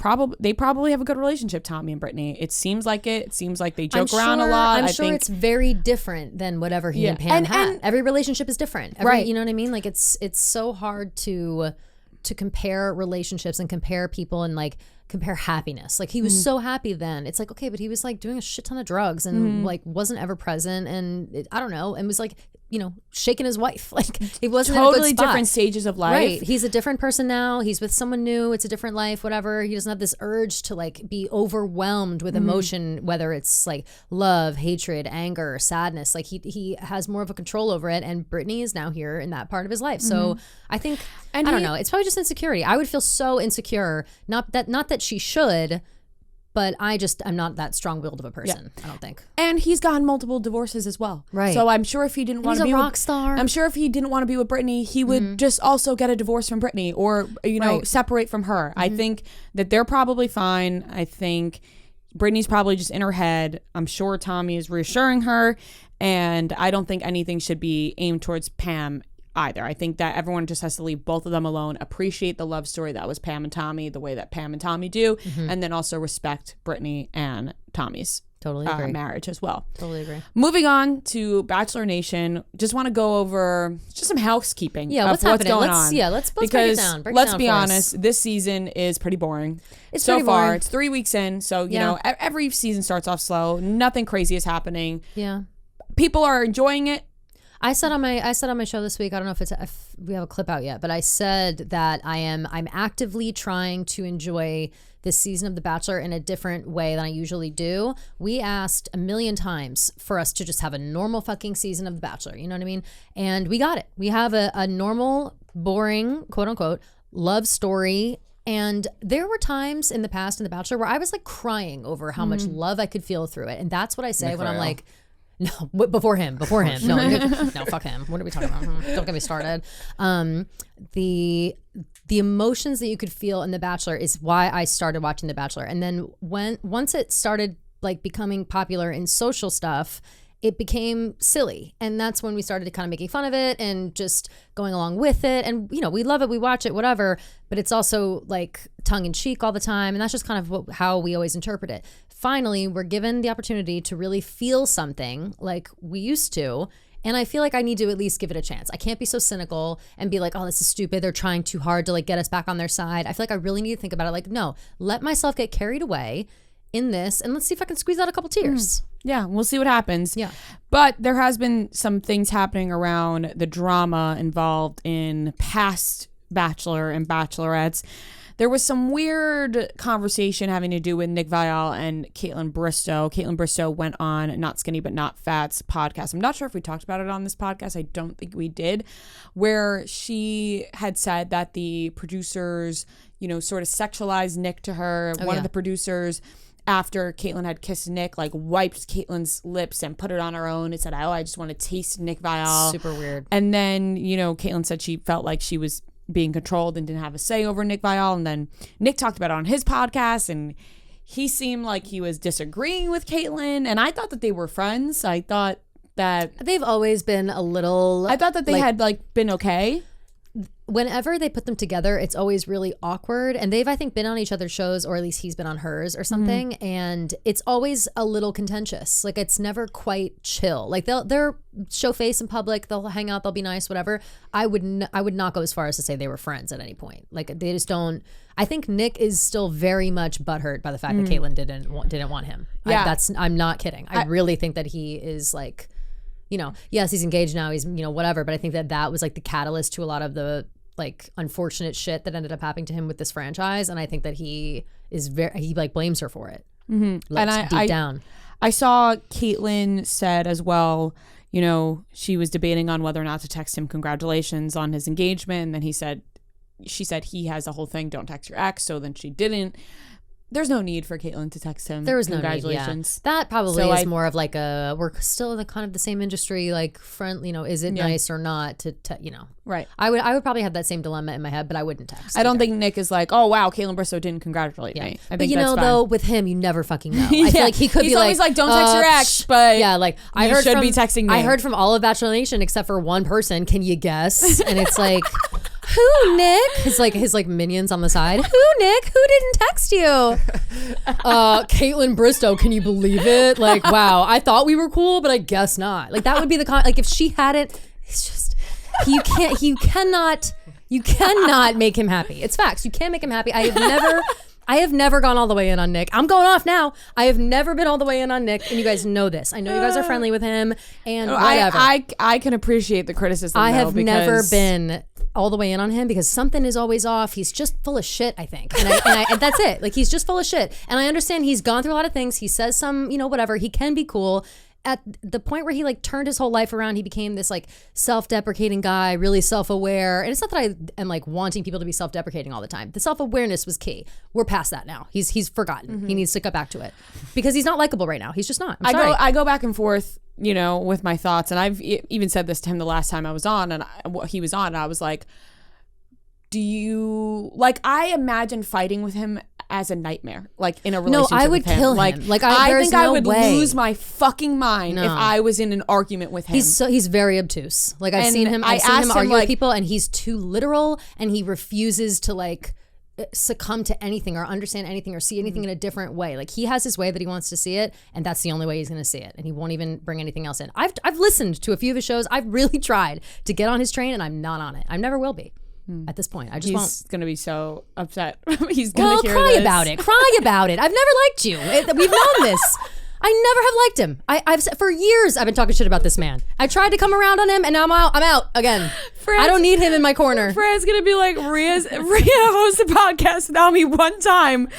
probably have a good relationship, Tommy and Brittany. It seems like it. It seems like they joke around a lot. I'm sure it's very different than whatever he and Pam had. And every relationship is different. Right. You know what I mean? Like, it's so hard to compare relationships and compare people and like compare happiness. Like, he was so happy then. It's like, okay, but he was like doing a shit ton of drugs and like wasn't ever present, and I don't know, and was like shaking his wife. Like it wasn't totally in a good spot. different stages of life. Right. He's a different person now. He's with someone new. It's a different life, whatever. He doesn't have this urge to like be overwhelmed with emotion, whether it's like love, hatred, anger, sadness. Like he has more of a control over it. And Brittany is now here in that part of his life. So I think, I don't know. It's probably just insecurity. I would feel so insecure. Not that she should, but I'm not that strong-willed of a person. I don't think. And he's gotten multiple divorces as well. Right. So I'm sure if he didn't want to be a rock star. I'm sure if he didn't want to be with Brittany, he would just also get a divorce from Brittany or separate from her. I think that they're probably fine. I think Brittany's probably just in her head. I'm sure Tommy is reassuring her, and I don't think anything should be aimed towards Pam either. I think that everyone just has to leave both of them alone, appreciate the love story that was Pam and Tommy the way that Pam and Tommy do, and then also respect Brittany and Tommy's Totally agree. Marriage as well. Totally agree. Moving on to Bachelor Nation, just want to go over just some housekeeping. Yeah, what's happening? Going on. Yeah, let's break it down. Let's be honest, this season is pretty boring. It's so pretty far. boring. It's 3 weeks in, so you know every season starts off slow. Nothing crazy is happening. Yeah, people are enjoying it. I said on my show this week, I don't know if we have a clip out yet, but I said that I'm actively trying to enjoy this season of The Bachelor in a different way than I usually do. We asked a million times for us to just have a normal fucking season of The Bachelor, you know what I mean? And we got it. We have a normal, boring, quote unquote, love story. And there were times in the past in The Bachelor where I was like crying over how much love I could feel through it. And that's what I say when I'm like, no, before him. No, fuck him. What are we talking about? Don't get me started. The emotions that you could feel in The Bachelor is why I started watching The Bachelor. And then once it started like becoming popular in social stuff, it became silly. And that's when we started kind of making fun of it and just going along with it. And, you know, we love it, we watch it, whatever. But it's also like tongue in cheek all the time. And that's just kind of how we always interpret it. Finally, we're given the opportunity to really feel something like we used to. And I feel like I need to at least give it a chance. I can't be so cynical and be like, oh, this is stupid. They're trying too hard to like get us back on their side. I feel like I really need to think about it. Like, no, let myself get carried away in this and let's see if I can squeeze out a couple tears. Yeah, we'll see what happens. Yeah. But there has been some things happening around the drama involved in past Bachelor and Bachelorettes. There was some weird conversation having to do with Nick Viall and Kaitlyn Bristowe. Kaitlyn Bristowe went on Not Skinny But Not Fat's podcast. I'm not sure if we talked about it on this podcast. I don't think we did. Where she had said that the producers, you know, sort of sexualized Nick to her. One of the producers, after Kaitlyn had kissed Nick, like wiped Kaitlyn's lips and put it on her own. It said, oh, I just want to taste Nick Viall. Super weird. And then, you know, Kaitlyn said she felt like she was being controlled and didn't have a say over Nick Viall. And then Nick talked about it on his podcast and he seemed like he was disagreeing with Kaitlyn. And I thought that they were friends. I thought that they've always been a little. I thought that they had like been okay. Whenever they put them together, it's always really awkward. And they've, I think, been on each other's shows, or at least he's been on hers or something. And it's always a little contentious. Like it's never quite chill. Like they'll show face in public, they'll hang out, they'll be nice, whatever. I would not go as far as to say they were friends at any point. Like they just don't. I think Nick is still very much butthurt by the fact that Kaitlyn didn't want him. Yeah. I'm not kidding. I really think that he is like, you know, yes, he's engaged now, he's, you know, whatever. But I think that was like the catalyst to a lot of the like unfortunate shit that ended up happening to him with this franchise. And I think that he like blames her for it. Like, deep down. I saw Kaitlyn said as well, you know, she was debating on whether or not to text him congratulations on his engagement. And then she said he has a whole thing, don't text your ex. So then she didn't. There's no need for Kaitlyn to text him. There was no need, congratulations. That probably is more of like we're still in the kind of the same industry, like friend, you know, is it nice or not to you know. Right. I would probably have that same dilemma in my head, but I wouldn't text. I don't think Nick is like, oh wow, Kaitlyn Bristowe didn't congratulate me. I but think you that's know, fine. though, with him, you never fucking know. I feel like he could He's be always like, don't text your ex, but yeah, like I you heard should be texting me. I heard from all of Bachelor Nation except for one person. Can you guess? And it's like, who, Nick? His like minions on the side. Who, Nick? Who didn't text you? Kaitlyn Bristowe. Can you believe it? Like, wow, I thought we were cool, but I guess not. Like that would be like if she hadn't. It's just you cannot make him happy. It's facts. You can't make him happy. I I have never gone all the way in on Nick. I'm going off now. I have never been all the way in on Nick, and you guys know this. I know you guys are friendly with him, and whatever. I can appreciate the criticism. I have never been all the way in on him because something is always off. He's just full of shit, I think. And that's it. Like, he's just full of shit. And I understand he's gone through a lot of things. He says some, whatever. He can be cool. At the point where he like turned his whole life around, he became this like self-deprecating guy, really self-aware. And it's not that I am like wanting people to be self-deprecating all the time. The self-awareness was key. We're past that now. He's forgotten. Mm-hmm. He needs to get back to it because he's not likable right now. He's just not. I go back and forth, with my thoughts. And I've even said this to him the last time I was on and he was on. And I was like, I imagine fighting with him as a nightmare, like in a relationship. No, I would with him. kill him. I think I would way. lose my fucking mind if I was in an argument with him. He's very obtuse. Like I've seen him argue with people, and he's too literal, and he refuses to like succumb to anything or understand anything or see anything in a different way. Like he has his way that he wants to see it, and that's the only way he's going to see it, and he won't even bring anything else in. I've listened to a few of his shows. I've really tried to get on his train, and I'm not on it. I never will be. At this point, He's gonna be so upset. He's gonna hear cry this. about it. Cry about it. I've never liked you. We've known this. I never have liked him. I've said for years I've been talking shit about this man. I tried to come around on him, and now I'm out again. I don't need him in my corner. Fran's gonna be like, Rhea hosts a podcast without me one time.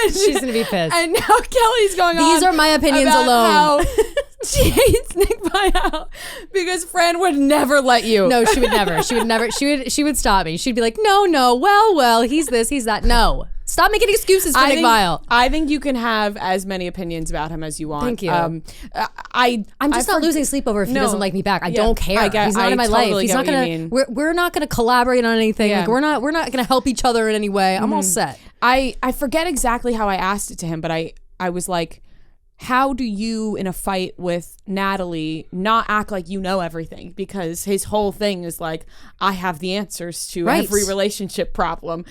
And she's gonna be pissed. And now Kelly's going on. These are my opinions about alone. How she hates Nick Viall because Fran would never let you. No, she would never. She would stop me. She'd be like, no, well, he's this, he's that. No. Stop making excuses for Nick Viall. I think you can have as many opinions about him as you want. Thank you. I'm just not losing sleep over if he doesn't like me back. I don't care. He's not in my life. He's not gonna. We're not gonna collaborate on anything. Yeah. Like we're not gonna help each other in any way. I'm all set. I forget exactly how I asked it to him, but I was like, how do you in a fight with Natalie not act like you know everything? Because his whole thing is like, I have the answers to every relationship problem.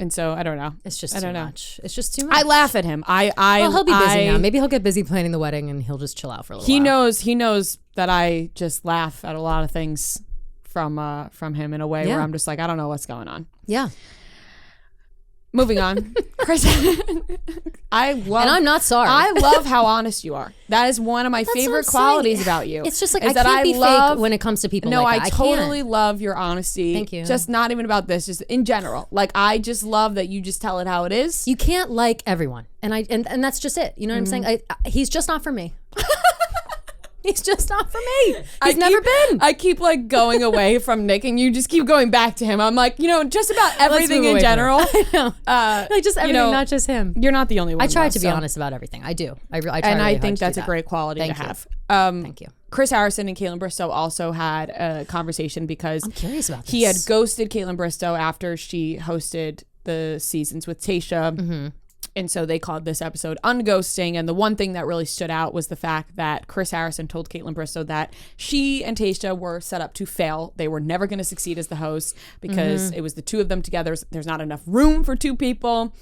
And so I don't know. It's just too much. It's just too much. I laugh at him. Well, he'll be busy now. Maybe he'll get busy planning the wedding and he'll just chill out for a little while. He knows that I just laugh at a lot of things from him in a way where I'm just like, I don't know what's going on. Yeah. Moving on. Chris, and I'm not sorry. I love how honest you are. That is one of my favorite qualities about you. It's just like I can't be fake when it comes to people. No, like I totally love your honesty. Thank you. Just not even about this, just in general. Like I just love that you just tell it how it is. You can't like everyone, and that's just it. You know what I'm saying? He's just not for me. He's just not for me. He's never been. I keep like going away from Nick, and you just keep going back to him. I'm like, just about everything in general. I know. Like just everything, not just him. You're not the only one. I try to be honest about everything. I do. I try. And really I think that's a great quality to have. Thank you. Chris Harrison and Kaitlyn Bristowe also had a conversation because I'm curious about this. He had ghosted Kaitlyn Bristowe after she hosted the seasons with Tayshia. Mm-hmm. And so they called this episode Unghosting. And the one thing that really stood out was the fact that Chris Harrison told Kaitlyn Bristowe that she and Tayshia were set up to fail. They were never going to succeed as the hosts because it was the two of them together. There's not enough room for two people.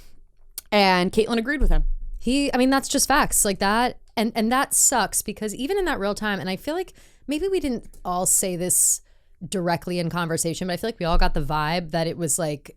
And Kaitlyn agreed with him. That's just facts like that. And that sucks because even in that real time, and I feel like maybe we didn't all say this directly in conversation, but I feel like we all got the vibe that it was like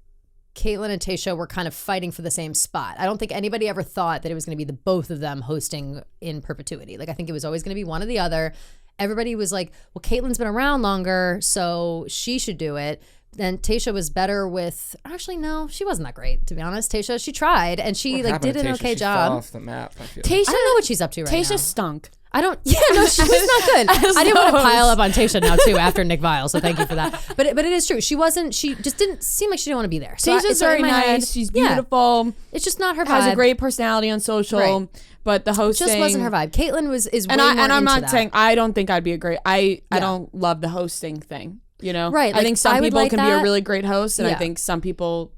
Kaitlyn and Tayshia were kind of fighting for the same spot. I don't think anybody ever thought that it was going to be the both of them hosting in perpetuity. Like I think it was always going to be one or the other. Everybody was like, well, Kaitlyn's been around longer, so she should do it. Then Tayshia was better with. Actually, no, she wasn't that great, to be honest. Tayshia, she tried and she did an okay job. Fell off the map, I feel Tayshia, I don't know what she's up to right now. Tayshia stunk. I don't. Yeah, no, she was not good. I didn't want to pile up on Tayshia now too after Nick Viall, so thank you for that. But it is true. She wasn't. She just didn't seem like she didn't want to be there. So Tayshia's very nice. She's beautiful. Yeah. It's just not her vibe. Has a great personality on social. Right. But the hosting just wasn't her vibe. Kaitlyn is way and more I'm not that. saying I don't think I'd be a great. I don't love the hosting thing. Right? Like, I think some people can be a really great host, and I think some people.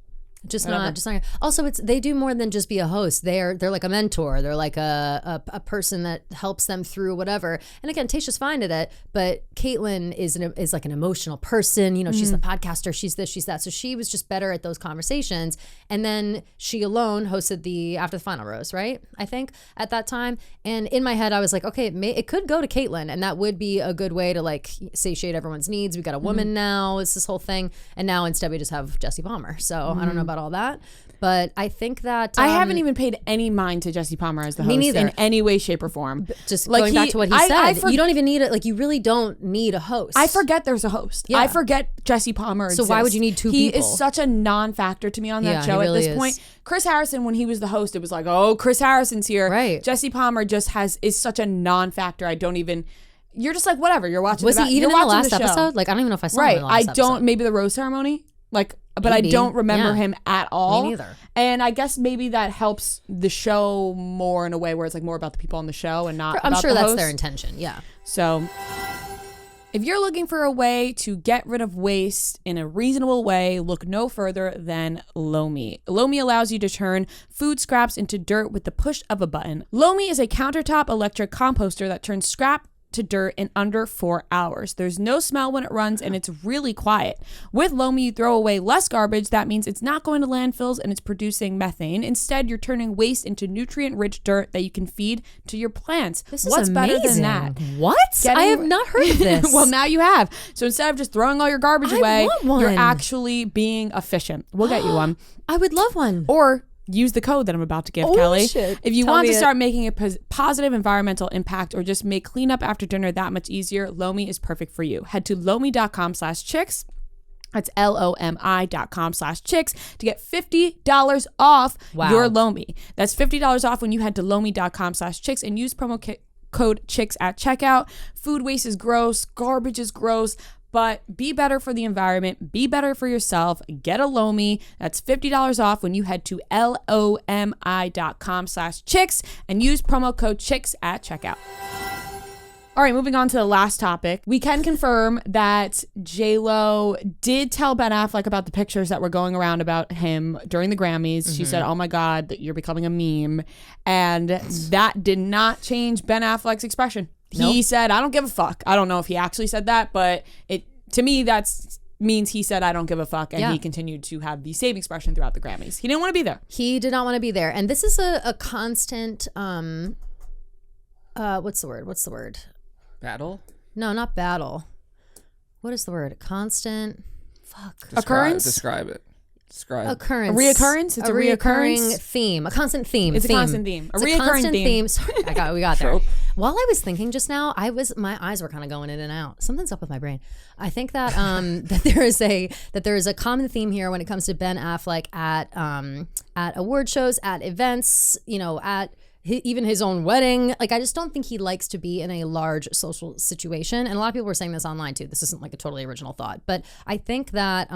Just not. Also, they do more than just be a host. They're like a mentor. They're like a person that helps them through whatever. And again, Tayshia's fine at it, but Kaitlyn is like an emotional person. She's the podcaster. She's this. She's that. So she was just better at those conversations. And then she alone hosted the After the Final Rose, right? I think at that time. And in my head, I was like, okay, it could go to Kaitlyn, and that would be a good way to like satiate everyone's needs. We got a woman now. It's this whole thing, and now instead we just have Jesse Palmer. So I don't know about all that, But I think that I haven't even paid any mind to Jesse Palmer as the host neither. in any way, shape, or form. Just going back to what he said, you don't even need it. Like, you really don't need a host. I forget there's a host. Yeah. I forget Jesse Palmer exists. So why would you need two people? He is such a non-factor to me on that show really at this point. Chris Harrison, when he was the host, it was like, oh, Chris Harrison's here. Right. Jesse Palmer just is such a non-factor. I don't even. You're just like, whatever. You're watching. Was he even in the last episode? Like, I don't even know if I saw him in the last episode. Maybe the rose ceremony. Like, but I don't remember him at all. Me neither. And I guess maybe that helps the show more in a way where it's like more about the people on the show and not. I'm about sure the that's host. their intention. Yeah. So, if you're looking for a way to get rid of waste in a reasonable way, look no further than Lomi. Lomi allows you to turn food scraps into dirt with the push of a button. Lomi is a countertop electric composter that turns scrap to dirt in under 4 hours. There's no smell when it runs, and it's really quiet. With Lomi, you throw away less garbage. That means it's not going to landfills and it's producing methane. Instead, you're turning waste into nutrient-rich dirt that you can feed to your plants. What's better amazing. than that? What? I have not heard of this. Well, now you have. So instead of just throwing all your garbage away, want one. you're actually being efficient. We'll get you one. I would love one. Or use the code that I'm about to give, Kelly. Shit. If you Tell want me to it. start making a positive environmental impact or just make cleanup after dinner that much easier, Lomi is perfect for you. Head to lomi.com/chicks. That's LOMI.com/chicks to get $50 off your Lomi. That's $50 off when you head to lomi.com/chicks and use promo code chicks at checkout. Food waste is gross. Garbage is gross. But be better for the environment. Be better for yourself. Get a Lomi. That's $50 off when you head to LOMI.com/chicks and use promo code chicks at checkout. All right, moving on to the last topic. We can confirm that J.Lo did tell Ben Affleck about the pictures that were going around about him during the Grammys. She said, oh my God, that you're becoming a meme. And that did not change Ben Affleck's expression. He said, I don't give a fuck. I don't know if he actually said that, but to me, that means he said, I don't give a fuck. And he continued to have the same expression throughout the Grammys. He didn't want to be there. He did not want to be there. And this is a constant, what's the word? Battle? No, not battle. What is the word? Constant. Occurrence? Describe it. Occurrence. A reoccurrence? It's a reoccurring theme. A constant theme. It's a constant theme. A reoccurring theme. Sorry, we got there. While I was thinking just now, my eyes were kind of going in and out. Something's up with my brain. I think that that there is a common theme here when it comes to Ben Affleck at award shows, at events, at even his own wedding. Like, I just don't think he likes to be in a large social situation. And a lot of people were saying this online too. This isn't like a totally original thought, but I think that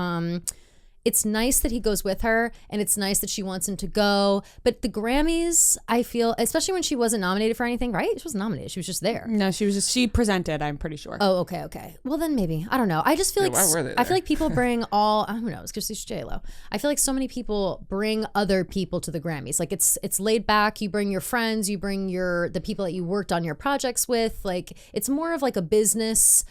it's nice that he goes with her, and it's nice that she wants him to go. But the Grammys, I feel, especially when she wasn't nominated for anything, right? She wasn't nominated. She was just there. No, she presented, I'm pretty sure. Oh, okay. Well, then maybe. I don't know. I just feel like, why were they there? I feel like people bring who knows, because she's J.Lo. I feel like so many people bring other people to the Grammys. Like, it's laid back. You bring your friends, you bring the people that you worked on your projects with. Like, it's more of like a business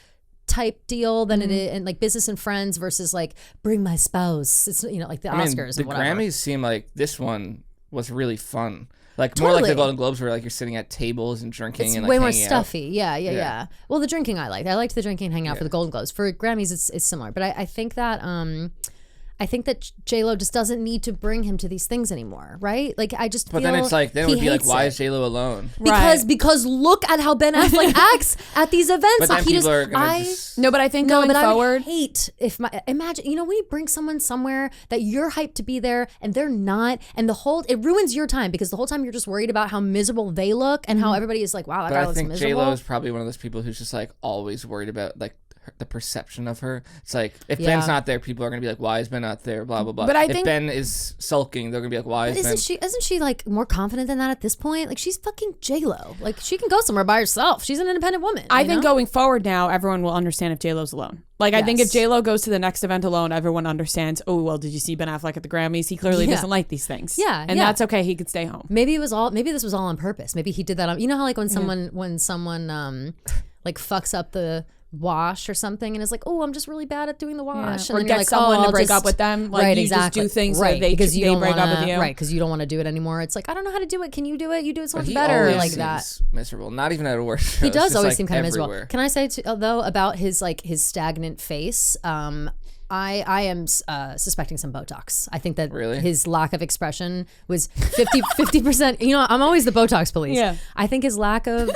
type deal than it is, and like business and friends versus like bring my spouse. It's like the Oscars and whatever. The Grammys seem like this one was really fun. Like more like the Golden Globes, where like you're sitting at tables and drinking it's and like way more hanging stuffy. out. Yeah. Well, the drinking I liked the drinking and hang out for the Golden Globes. For Grammys, it's similar, but I think that J.Lo just doesn't need to bring him to these things anymore, right? Like, I just But feel then it's like, then it would be like, why it. is J.Lo alone? Because look at how Ben Affleck acts at these events. But then people are gonna just... No, but I think going forward, I would hate if imagine, when you bring someone somewhere that you're hyped to be there and they're not, and it ruins your time, because the whole time you're just worried about how miserable they look and how everybody is like, wow, that guy looks miserable. But I think J.Lo is probably one of those people who's just like always worried about like the perception of her. It's like, if Ben's not there, people are gonna be like, why is Ben not there? Blah blah blah. But if Ben is sulking, they're gonna be like, why is Ben? Isn't she like more confident than that at this point? Like, she's fucking J.Lo. Like, she can go somewhere by herself. She's an independent woman. I think going forward now, everyone will understand if J.Lo's alone. Like, I think if J.Lo goes to the next event alone, everyone understands, oh, well, did you see Ben Affleck at the Grammys? He clearly doesn't like these things. Yeah. And that's okay. He could stay home. Maybe this was all on purpose. Maybe he did that on, how like when someone like fucks up the wash or something and is like, oh, I'm just really bad at doing the wash, or and get like, someone to break up with them, like, you just do things so they because you they don't break wanna, up with you, right? Because you don't want to do it anymore. It's like, I don't know how to do it. Can you do it? You do it so But much he better, always like seems that. miserable. Not even at a work show. He does always like seem kind of everywhere. miserable. Can I say though about his stagnant face? I am suspecting some Botox. I think that Really? his lack of expression was 50%. You know, I'm always the Botox police. Yeah. I think his lack of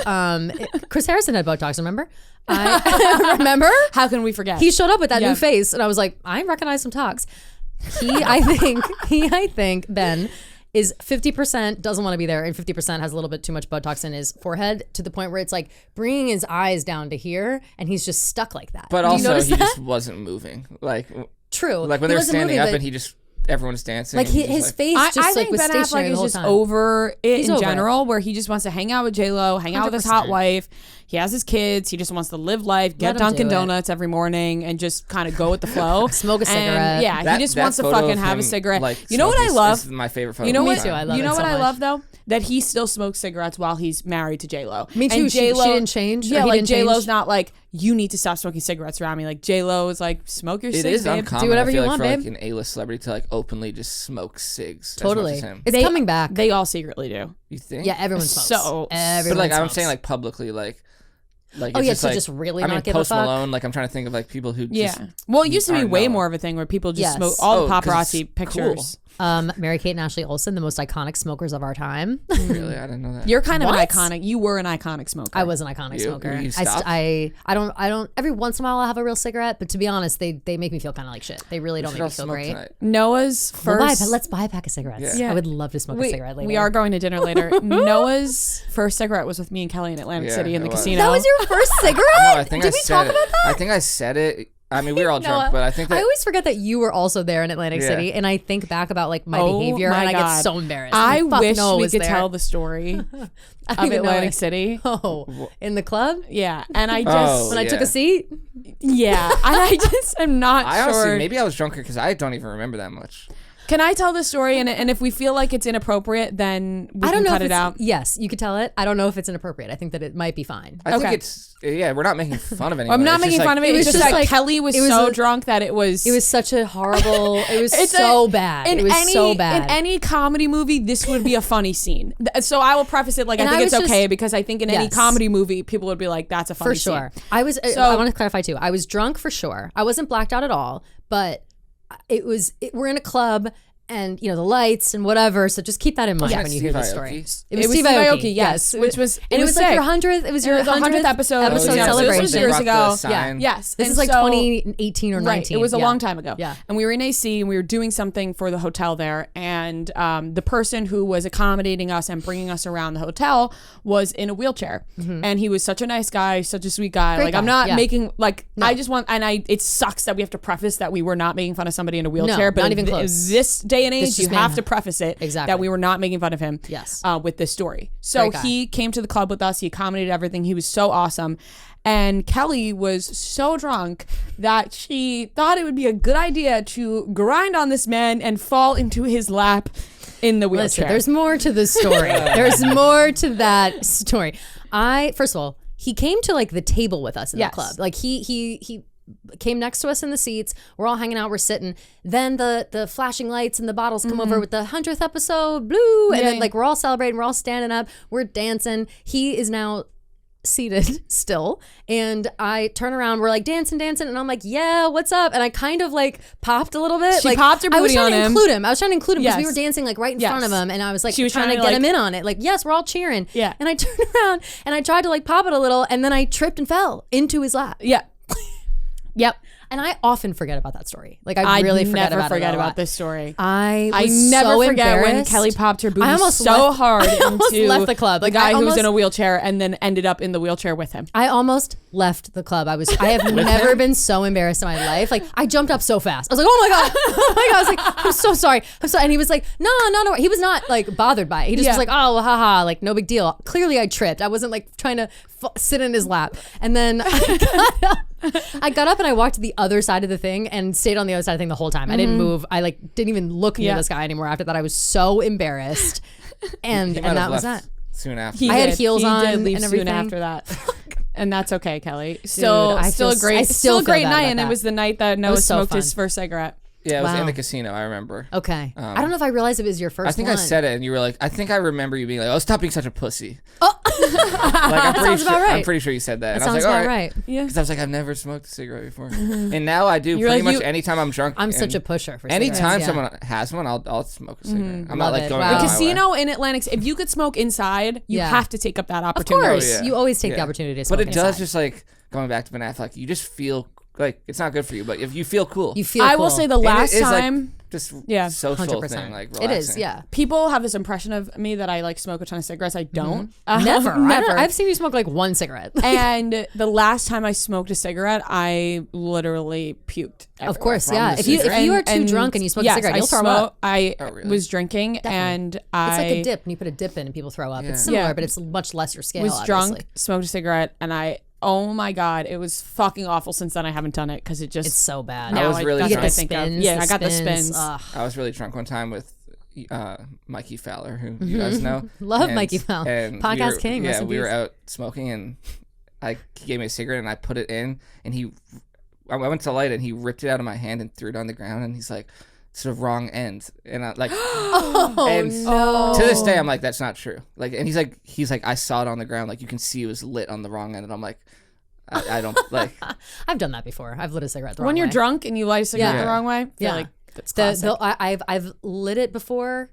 Chris Harrison had Botox, remember? Remember? How can we forget? He showed up with that Yeah. new face, and I was like, I recognize some tox. I think Ben is 50% doesn't want to be there, and 50% has a little bit too much Botox in his forehead to the point where it's like bringing his eyes down to here, and he's just stuck like that. But Do you also, notice he that? just wasn't moving. Like True. when He they were wasn't standing moving, up but, and he just everyone's dancing. like and he's his just face I just like think was Ben stationary Affleck the is whole just time. over it He's in over general, where he just wants to hang out with J.Lo, hang out with his hot 100%. wife. He has his kids. He just wants to live life, get him Dunkin' do it. Donuts every morning, and just kind of go with the flow. Smoke a And, cigarette. yeah, That- he just that wants to photo fucking of have a him, cigarette. like, You know what I smoking love? is my favorite photo. You know of all what? Me too, I time. love you it know what so I much. love though? That he still smokes cigarettes while he's married to J.Lo. Me too. And She didn't change, or Yeah, he like didn't J.Lo's change? not like, you need to stop smoking cigarettes around me. Like J.Lo is like, smoke your It cigs, is babe. uncommon. Do whatever I feel you like, want, for babe. like an A-list celebrity to like openly just smoke cigs. Totally. As much as him. It's coming back. They all secretly do. You think? Yeah, everyone smokes. So- Everyone But like I'm smokes. saying, like publicly, like. Oh, it's yeah, just, to like, just really I not mean, give a Post fuck? Malone. Like I'm trying to think of like people who. Yeah. Just Well, it used to be aren't way known. more of a thing where people just Yes. smoke all the 'cause paparazzi it's pictures. Mary-Kate and Ashley Olsen, the most iconic smokers of our time. Really, I didn't know that. You're kind of an What? iconic. You were an iconic smoker. I was an iconic You? smoker. You I stopped? don't. Every once in a while, I'll have a real cigarette, but to be honest, they make me feel kind of like shit. They really don't We make should me all feel smoke great. tonight. Noah's first. Let's buy a pack of cigarettes. Yeah. I would love to smoke a cigarette later. We are going to dinner later. Noah's first cigarette was with me and Kelly in Atlantic Yeah, City in the it was. casino. That was your first cigarette? No, I think Did I we said talk it. about that? I think I said it. I mean, we were all Noah, drunk, but I think that I always forget that you were also there in Atlantic Yeah. City, and I think back about like my Oh behavior, my and I God. get so embarrassed. I I'm like, fuck, wish Noah we was could there. tell the story I don't of even know Atlantic it. City. Oh, in the club Yeah, and I Oh. just when I took yeah. a seat. yeah, and I just am not I sure. honestly maybe I was drunker because I don't even remember that much. Can I tell the story? And if we feel like it's inappropriate, then we I don't can know cut if it it's, out. Yes, you could tell it. I don't know if it's inappropriate. I think that it might be fine. I think Okay. it's we're not making fun of anyone. I'm not It's just making fun of it. it It's was just just like like- Kelly was it was so a- drunk that it was such a horrible. It was It's so bad. In It was any, so bad. In any comedy movie, this would be a funny scene. So I will preface it like And I think I it's was okay just- because I think in any Yes. comedy movie, people would be like, "That's a funny for sure. scene." I was. So- I want to clarify too. I was drunk for sure. I wasn't blacked out at all, but we're in a club. And the lights and whatever, so just keep that in mind Wasn't when it you hear the Steve story. Aoki? It was It was Steve Steve Aoki, Aoki, yes, which was and it was like your 100th. It was your 100th episode Oh, yeah. celebration. This was years Rock the ago. sign. Yes, This and is like so- 2018 or 19. Right, it was a Yeah. long time ago. Yeah. And we were in AC and we were doing something for the hotel there. And the person who was accommodating us and bringing us around the hotel was in a wheelchair. And he was such a nice guy, such a sweet guy. Great like, guy, I'm not yeah. making, like, I just want, it sucks that we have to preface that we were not making fun of somebody in a wheelchair. But not even in close. this day and age, This you just have made- to preface it Exactly. that we were not making fun of him Yes. with this story. So Great guy. he came to the club with us. He accommodated everything. He was so awesome. And Kelly was so drunk that she thought it would be a good idea to grind on this man and fall into his lap in the wheelchair. Listen, there's more to the story. There's more to that story. First of all, he came to like the table with us in Yes. the club. Like he came next to us in the seats. We're all hanging out. We're sitting. Then the flashing lights and the bottles come over with the 100th episode, blue, and then Yeah. like we're all celebrating. We're all standing up. We're dancing. He is now seated still, and I turn around. We're like dancing, and I'm like, yeah, what's up? And I kind of like popped a little bit. She like popped her I was booty trying on to him. include him. I was trying to include him because we Yes. were dancing like right in Yes. front of him, and I was like She was trying to trying get to, him like- in on it. Like, yes, we're all cheering. Yeah. And I turned around and I tried to like pop it a little, and then I tripped and fell into his lap. Yeah. Yep. And I often forget about that story. Like I really forget never about forget it a about lot. this story. I I was never so forget when embarrassed. Kelly popped her booty I almost so left- hard I almost into left the club. Like, the guy I who was almost- in a wheelchair and then ended up in the wheelchair with him. I almost left the club. I have never been so embarrassed in my life. Like I jumped up so fast. I was like, oh my God. Oh my God. I was like, I'm so sorry. I'm sorry. And he was like, no. He was not like bothered by it. He just Yeah. was like, oh, haha, like no big deal. Clearly I tripped. I wasn't like trying to sit in his lap. And then I got up and I walked to the other side of the thing and stayed on the other side of the thing the whole time. I didn't move. I like didn't even look into Yeah. this guy anymore after that. I was so embarrassed. And He might that have was left that. soon after. He I had did. heels He on did leave and soon everything. after that. And that's okay, Kelly. Still, I still feel- a great, I still still a feel great bad night. about And that. it was the night that Noah was so smoked his fun. first cigarette. Yeah, it was in Wow. the casino. I remember. Okay. I don't know if I realized it was your first I think one. I said it, and you were like, I think I remember you being like, "Oh, stop being such a pussy." I'm pretty sure you said that. That And I sounds was like, about all right. Yeah. Because I was like, I've never smoked a cigarette before, and now I do. You're Pretty like, much anytime I'm drunk. I'm such a pusher for Anytime cigarettes, someone has one, I'll smoke a cigarette. I'm not Love like it. going Wow. out The of my way. casino in Atlantic, if you could smoke inside, you Yeah. have to take up that Of opportunity. course, Oh, yeah. you always take the Yeah. opportunity to smoke But it does inside. just like going back to Ben Affleck. You just feel like it's not good for you, but if you feel cool, You feel. I cool. will say the And last it is, like, time just Yeah. social 100%. thing, like It relaxing. is. Yeah. people have this impression of me that I like smoke a ton of cigarettes. I don't. Never. Never. I've seen you smoke like one cigarette. And the last time I smoked a cigarette, I literally puked. Of course, from yeah. the If you cigarette. are too drunk and you smoke a cigarette, you'll throw up. I Oh, really? was drinking and It's I like a dip, and you put a dip in, and people throw up. Yeah. It's similar, Yeah. but it's much lesser scale. was drunk, obviously. smoked a cigarette, and oh my God, it was fucking awful. Since then, I haven't done it because it just. It's so bad. I was really that's you what get I the think of. spins. Yeah, I got the spins. Ugh. I was really drunk one time with Mikey Fowler, who you guys know. Love Mikey Fowler. And Podcast king, Yeah, rest in we were peace. out smoking, and he gave me a cigarette, and I put it in, and I went to light it, and he ripped it out of my hand and threw it on the ground, and he's like, it's the wrong end. And I like, and no. to this day, I'm like, that's not true. Like, and he's like, I saw it on the ground. Like, you can see it was lit on the wrong end. And I'm like, I don't like. I've done that before. I've lit a cigarette the wrong when you're way. drunk and you light a cigarette Yeah. the wrong way, I feel Yeah. like that's classic. I've lit it before,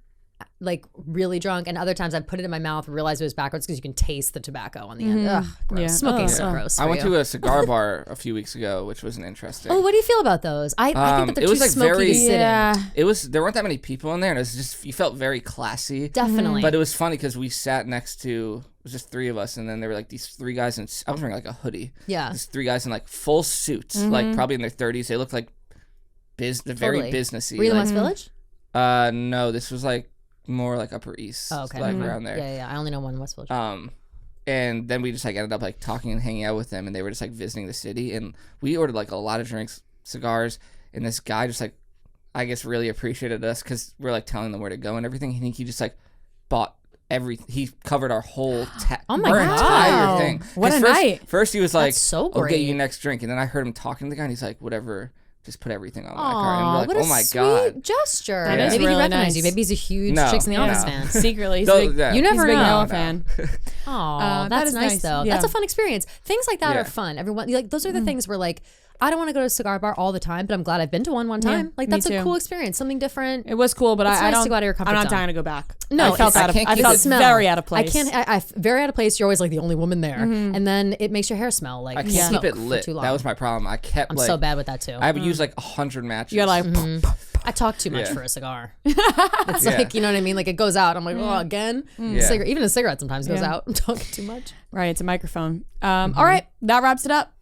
like really drunk, and other times I put it in my mouth, realized it was backwards because you can taste the tobacco on the end. Ugh, gross. Yeah. Smoking's Oh. so Yeah. gross. I for went you. to a cigar bar a few weeks ago, which was interesting. Oh, what do you feel about those? I think that they're it too was, like, smoky very- to sit in. yeah. There weren't that many people in there, and it was just, you felt very classy. Definitely. But it was funny because we sat next to, it was just three of us, and then there were like these three guys in, I was wearing like a hoodie. Yeah. These three guys in like full suits, like probably in their 30s. They looked like very Totally. businessy. Were you in like, West Village? no, this was like more like Upper East, Oh, okay. like around there. Yeah. I only know one in West Village. And then we just like ended up like talking and hanging out with them, and they were just like visiting the city, and we ordered like a lot of drinks, cigars, and this guy just like, I guess, really appreciated us because we're like telling them where to go and everything. And he just like bought he covered our whole Oh my our God. entire thing. What 'Cause a night. First he was like, That's so I'll get you great. next drink, and then I heard him talking to the guy, and he's like, whatever, just put everything on my card. Aw, And we're like, what oh a my sweet God. gesture. That is Maybe really he recognized nice. you. Maybe he's a huge No, Chicks in the no. Office fan. Secretly, he's Though, big, yeah. You never he's a big know. Noah No. fan. Oh, that that's is nice nice. though. Yeah. That's a fun experience. Things like that Yeah. are fun. Everyone like those are the things where like I don't want to go to a cigar bar all the time, but I'm glad I've been to one time. Like me that's a too. cool experience, something different. It was cool, but It's I nice don't. to go out of your comfort I'm not zone. dying to go back. No, I felt it's- I felt smell. very out of place. I very out of place. You're always like the only woman there, and then it makes your hair smell like I can't smoke keep it for lit. too long. That was my problem. I kept I'm like, so bad with that too. I would use like 100 matches. You're like, I talk too much Yeah. for a cigar. It's Yeah. like, you know what I mean? Like it goes out. I'm like, oh, again? Yeah. Cigarette, even a cigarette sometimes goes Yeah. out. I'm talking too much. right, it's a microphone. All right, that wraps it up.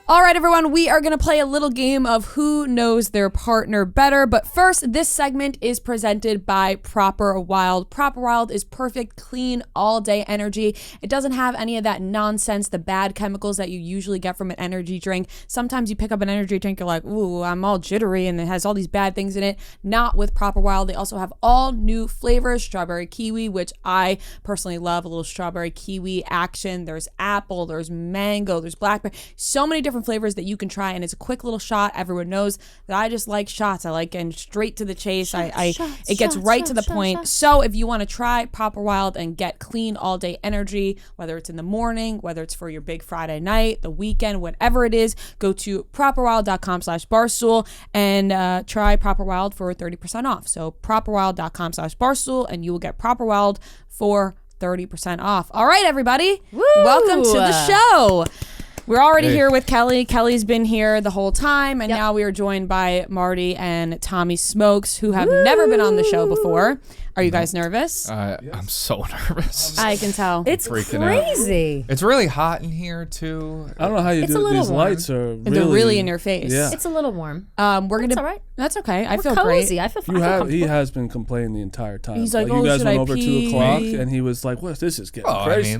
All right, everyone, we are going to play a little game of who knows their partner better. But first, this segment is presented by Proper Wild. Proper Wild is perfect, clean, all-day energy. It doesn't have any of that nonsense, the bad chemicals that you usually get from an energy drink. Sometimes you pick up an energy drink, you're like, ooh, I'm all jittery, and it has all these bad things in it. Not with Proper Wild. They also have all new flavors, strawberry kiwi, which I personally love, a little strawberry kiwi action. There's apple, there's mango, there's blackberry. So many different flavors that you can try, and it's a quick little shot. Everyone knows that I just like shots. I like getting straight to the chase. It gets right to the point. So if you want to try Proper Wild and get clean all day energy, whether it's in the morning, whether it's for your big Friday night, the weekend, whatever it is, go to properwild.com/barstool and try Proper Wild for 30% off. So properwild.com/barstool and you will get Proper Wild for 30% off. All right, everybody. Woo! Welcome to the show. We're already Hey. here with Kelly. Kelly's been here the whole time, and Yep. now we are joined by Marty and Tommy Smokes, who have never been on the show before. Are you guys nervous? I'm so nervous. I can tell. It's freaking out. crazy. It's really hot in here too. I don't know how you It's a do little these warm. lights are really, They're really in your face. Yeah. It's a little warm. We're gonna. It's all right. That's okay. I We're feel cozy. great. I feel You I feel have comfortable. he has been complaining the entire time. He's like, you "Oh, guys should went I over pee?" 2 o'clock and he was like, "What? This is getting Oh, crazy."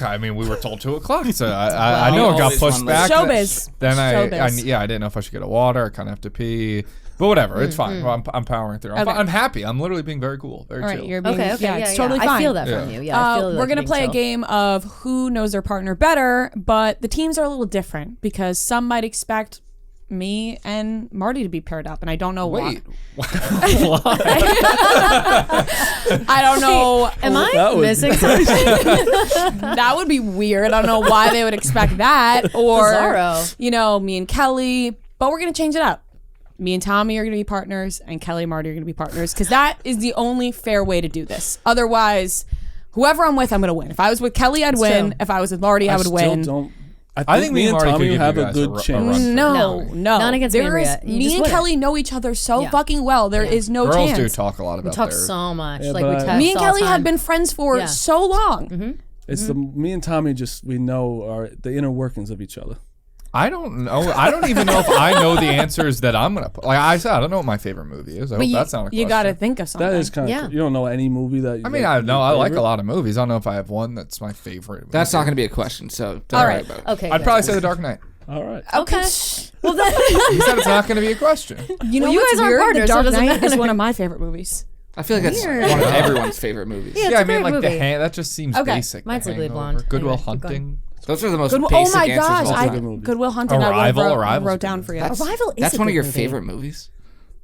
I mean, we were told 2 o'clock. So I know it got always pushed one back. Showbiz. Then I Showbiz. didn't know if I should get a water. I kind of have to pee. But whatever, it's fine. Well, I'm powering through. Okay. I'm happy. I'm literally being very cool, very All right, chill. you're being, Okay, yeah, it's totally fine. I feel that Yeah. from you. Yeah, I feel like we're you're gonna being play a chill. game of who knows their partner better, but the teams are a little different because some might expect me and Marty to be paired up, and I don't know Wait. why. I don't know. Am I that would- missing something? That would be weird. I don't know why they would expect that. Or, Bizarro. you know, me and Kelly. But we're going to change it up. Me and Tommy are going to be partners, and Kelly and Marty are going to be partners, because that is the only fair way to do this. Otherwise, whoever I'm with, I'm going to win. If I was with Kelly, I'd win. true. If I was with Marty, I would win. I think me and Marty could Tommy give have you a guys good a chance. run. No. Not against me and There is- Rhea. You Me just and wouldn't. Kelly know each other so Yeah. fucking well. There is no Girls chance. do talk a lot about We talk theirs. so much. Yeah, Like we but text Me and all Kelly the have time. been friends for Yeah. so long. It's the me and Tommy we know the inner workings of each other. I don't know. I don't even know if I know the answers that I'm gonna put. Like I said, I don't know what my favorite movie is. I hope that's not a question. You got to think of something. That is kind of Yeah. you don't know any movie that. I mean, I know I like a lot of movies. I don't know if I have one that's my favorite. That's not movie. going to be a question, so don't All worry right. about it. Okay. I'd good. probably say The Dark Knight. All right. Okay. Well then, You said it's not going to be a question. You know Well, you what's guys aren't weird? partners, The so it Dark doesn't Knight is matter. one of my favorite movies. I feel like that's Weird. one of everyone's favorite movies. Yeah, it's Yeah, a I mean, great like movie. that just seems Okay. basic. Mine's The Legally Hangover, Blonde. Goodwill Anyway, keep Hunting. Those are the most Oh basic my answers gosh! of all I- time. movie. Good Will Hunting. Arrival, I Arrival's wrote a good down movie. for you. That's, Arrival is that's a one of good your movie. favorite movies?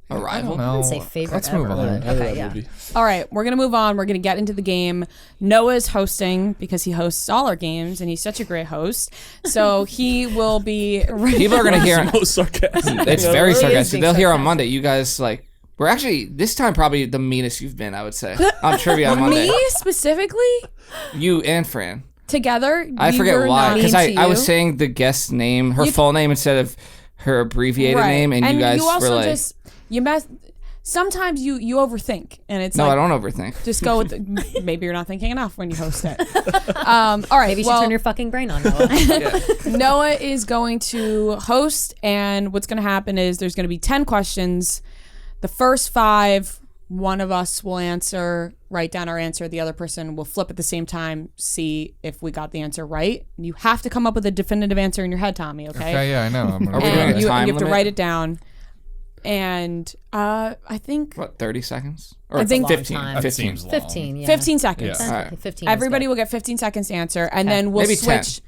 Arrival? No. I wouldn't say favorite. Let's move ever, on. but I love Okay, that yeah. movie. All right, we're gonna move on. We're gonna get into the game. Noah's hosting because he hosts all our games, and he's such a great host. So he will be. People are going to hear Most sarcastic. it's very is sarcastic. being They'll hear on sarcastic. Monday. You guys, like, we're actually, this time, probably the meanest you've been, I would say, on Trivia on Monday. Me specifically You and Fran. together. I we forget were why. not Because mean I to was you. saying the guest's name, her full name, instead of her abbreviated Right. name, and you guys you also were like, just you mess. Sometimes you overthink, and it's no, like I don't overthink. just go with. Maybe you're not thinking enough when you host it. All right, Maybe you should well, turn your fucking brain on, Noah. Noah is going to host, and what's going to happen is there's going to be 10 questions. The first 5, one of us will answer, write down our answer. The other person will flip at the same time, see if we got the answer right. You have to come up with a definitive answer in your head, Tommy, okay? Okay, yeah, I know. I'm gonna Are we do doing And a you time have to limit? write it down. And I think What, 30 seconds? Or I think- 15. Long time. That 15. seems long. 15. Yeah. 15 seconds. Yeah. All right. 15. Everybody will get 15 seconds to answer, and then we'll Maybe 10. switch.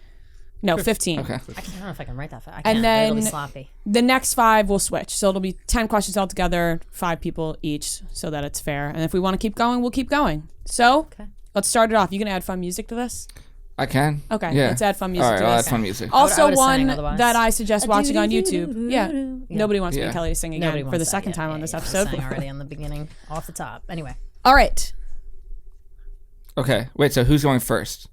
No, 15. Okay. I don't know if I can write that fast. I And can, it'll be then- sloppy. The next 5 will switch. So it'll be 10 questions altogether, 5 people each, so that it's fair. And if we want to keep going, we'll keep going. So Okay. let's start it off. You gonna add fun music to this? I can. Okay, Yeah. let's add fun music All right, to I'll this. add fun music. Also, would've sang one otherwise. that I suggest watching on YouTube. Yeah. Yeah. Nobody wants me Yeah. and Kelly to sing Nobody again for wants the that. second Yeah, time yeah, on this yeah. episode. Sang already on the beginning, off the top. Anyway. All right. Okay. Wait, so who's going first?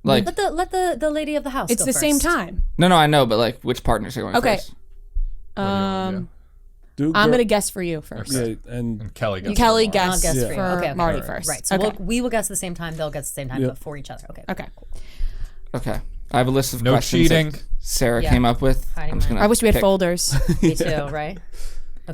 Like, Let the lady of the house It's go the same first. time. no, I know, but like, which partners are going Okay. first? Dude, I'm girl- gonna guess for you first. Yeah, and And Kelly gets Kelly it. guess I'll guess Yeah. for you. for Okay, Marty okay. first. Right. So Okay. we will guess at the same time. They'll guess at the same time, Yep. but for each other. Okay. Okay. Okay. I have a list of No questions cheating. that Sarah Yeah. came up with. Hiding I'm just mine. gonna I wish we had pick. folders. Me too. Right.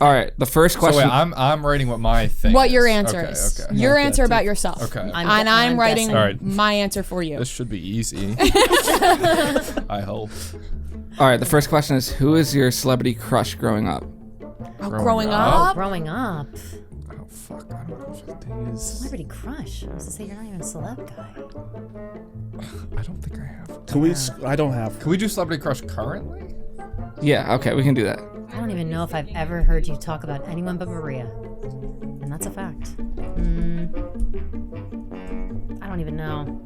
All right. The first So question. wait, I'm writing what my thing What is. your answer is. Okay. Your Okay. answer about yourself. Okay. And I'm I'm writing guessing. All right. my answer for you. This should be easy. I hope. All right. The first question is, who is your celebrity crush growing up? Growing up. up? Growing up, Oh fuck! I don't know what the thing is. celebrity crush. I was to say you're not even a celeb guy. I don't think I have. can we? I don't have. Can we do celebrity crush currently? Yeah. Okay. We can do that. I don't even know if I've ever heard you talk about anyone but Maria, and that's a fact. I don't even know.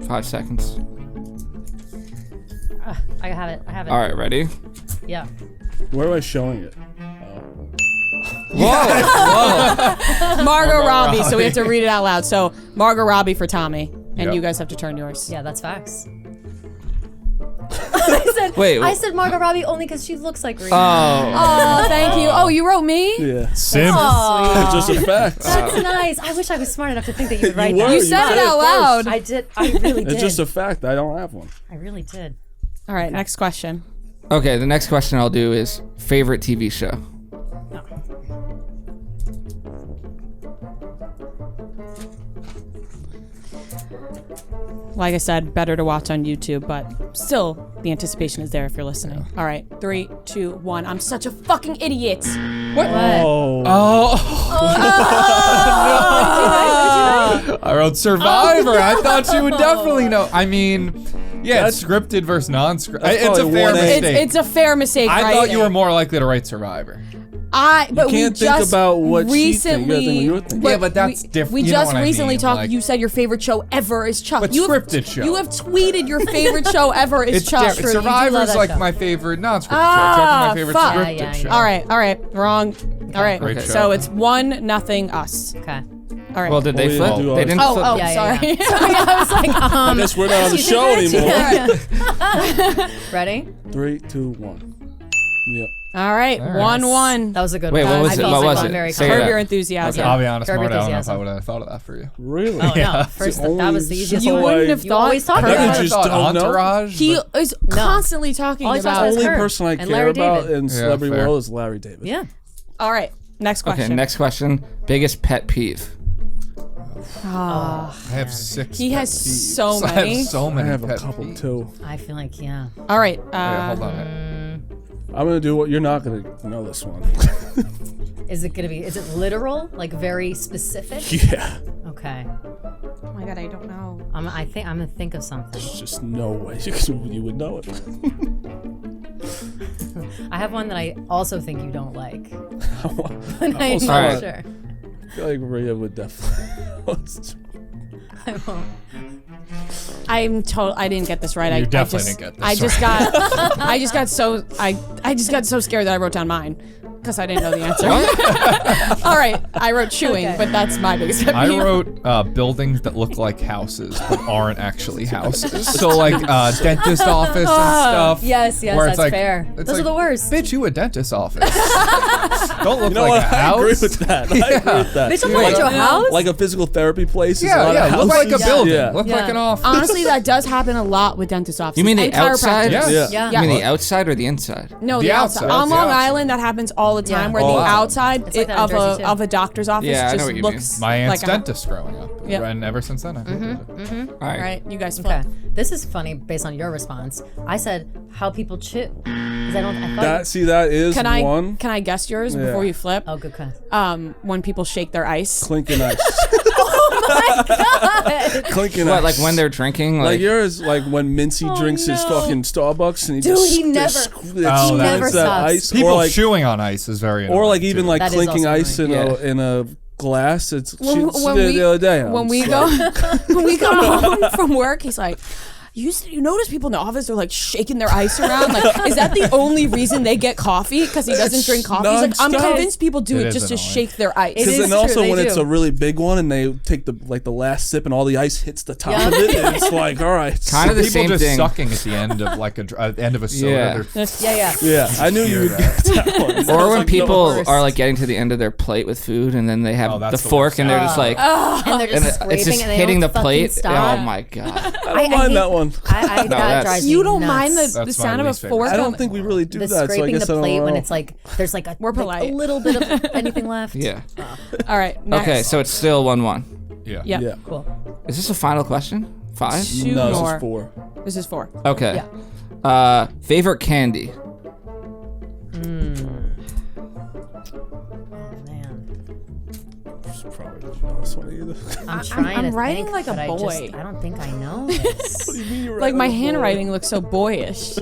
5 seconds. I have it. I have it. All right. Ready? Yeah. Where am I showing it? Whoa. Margot Robbie. So we have to read it out loud. So Margot Robbie for Tommy. And Yep. you guys have to turn yours. Yeah, that's facts. Wait. I said Margot Robbie only because she looks like Rihanna. Oh. Oh, thank you. Oh, you wrote me? Yeah, Sim. it's just a fact. That's nice. I wish I was smart enough to think that you would write were. that. You You said did it it out loud. I did. I really did. It's just a fact. I don't have one. I really did. All right, next question. Okay. The next question I'll do is favorite TV show. Like I said, better to watch on YouTube, but still, the anticipation is there if you're listening. All right, 3, 2, 1. I'm such a fucking idiot. What? Oh, I wrote Survivor. I thought you would definitely know. I mean, Yeah, it's scripted versus non-scripted. That's It's a probably fair 1A. mistake. It's a fair mistake. I right? thought you were more likely to write Survivor. But You we can't think just about what she thinks. You gotta think what recently. you're thinking. Yeah, but that's different. We You know just what I recently mean, talked. like- You said your favorite show ever is Chuck. But You have- scripted show. You have tweeted your favorite show ever is It's Chuck. different. True, you do love Survivor's that like show. my favorite non-scripted show. Chuck is my favorite fuck. scripted Yeah, show. yeah. All right, wrong. All right, Great so show. it's 1-0 us. Okay. All right. Well, did they Well, we flip? didn't do They ours. didn't flip. Oh, Yeah, sorry. yeah. Sorry, I was like, I guess we're not on the show anymore. Ready? 3, 2, 1. Yep. All right, 1-1. That was a good Wait, one. what was I it? felt What like was one it? very Say Curb that. your enthusiasm. Okay. I'll be honest, Curb Marty, I don't know if I enthusiasm. would have thought of that for you. Really? Oh, Yeah. no. First, that was the easiest You one. wouldn't have You always thought. talk I about think it. you just don't know. Entourage. He but- is constantly talking All he talks about. about The is only Curb person I and care Larry about David. in celebrity fair. world is Larry David. Yeah. All right, next question. Okay, next question. Biggest pet peeve. I have 6. He pet has peeves. so I many. have so I many. have a pet couple peeves. too. I feel like, yeah. All right. Wait, hold on. I'm gonna do what you're not gonna know this one. Is it literal? Like very specific? Yeah. Okay. Oh my god, I don't know. I'm gonna think of something. There's just no way you would know it. I have one that I also think you don't like. But I'm also not Alright. sure. I feel like Maria would definitely. I won't. I didn't get this right. You I definitely just, didn't get this I just right. got. I just got so. I just got so scared that I wrote down mine because I didn't know the answer. All right, I wrote chewing, Okay. but that's my biggest pet I peeve. wrote buildings that look like houses but aren't actually houses. So like dentist office and stuff. Yes, where it's that's fair. it's Those are the worst. Bitch, you a dentist office. Don't look You know like what? a I house. agree with that. I agree with that. Bitch, I'm not at your house. Like a physical therapy place. is a Yeah, lot yeah. of Look like a houses. building. Yeah. Look like Yeah. an office. Honestly, that does happen a lot with dentist offices. You mean the and outside? chiropractors. Yes. Yeah. Yeah. You mean the outside or the inside? No, The the outside. outside. On The Long outside. Island, that happens all the time, Yeah. where Oh, the wow. outside It's like that in Jersey, too. of a doctor's office Yeah, I know just what you looks My aunt's like a dentist growing up. Yeah. And ever since then, I've hated it. All right. Right, you guys Okay. flip. This is funny based on your response. I said how people chew. Because I thought That is Can one. I guess yours Yeah. before you flip? Oh, good question. When people shake their ice. Clinking ice. Clinking What, ice. like when they're drinking? Like yours, like when Mincy drinks his no. fucking Starbucks and he Dude, just he never- Oh, he never that stops. ice, People or like, chewing on ice is very or like annoying, even too. like That is clinking also ice in annoying. in a glass. It's she When did we- it the other day. When we go when we come home from work, he's like, you notice people in the office are like shaking their ice around? Like, is that the only reason they get coffee? Because he doesn't drink coffee? He's like, I'm nonstop. convinced people do It it is just to annoying. shake their ice. It Because is then true, also they when it's do. a really big one and they take the last sip and all the ice hits the top of it, and it's like, all right. Kind of the People same just thing. sucking at the end of like end of a soda. Yeah. They're- Yeah. Yeah, I knew you would get that one. Or when people worst. are like getting to the end of their plate with food and then they have Oh, the that's the fork worst. and they're just like, And they're and just scraping it's just and they hitting the don't fucking plate. Stop. Oh my god. I don't mind hate- that one. That that's- drives me You don't nuts. mind the That's my sound of a least favorite. fork? I on don't the- think we really do The that. So I scraping guess the I don't plate when know. it's like there's like a, We're like polite. a little bit of anything left. Yeah. All right, next. Okay, so it's still 1-1. Yeah. Yep. Yeah. Cool. Is this a final question? 5? Two No, this more. is 4. This is 4. Okay. Favorite candy? Oh man. Probably don't know this one either. I'm trying I'm to writing think, like a but I boy. don't think I know this. Like my handwriting looks so boyish.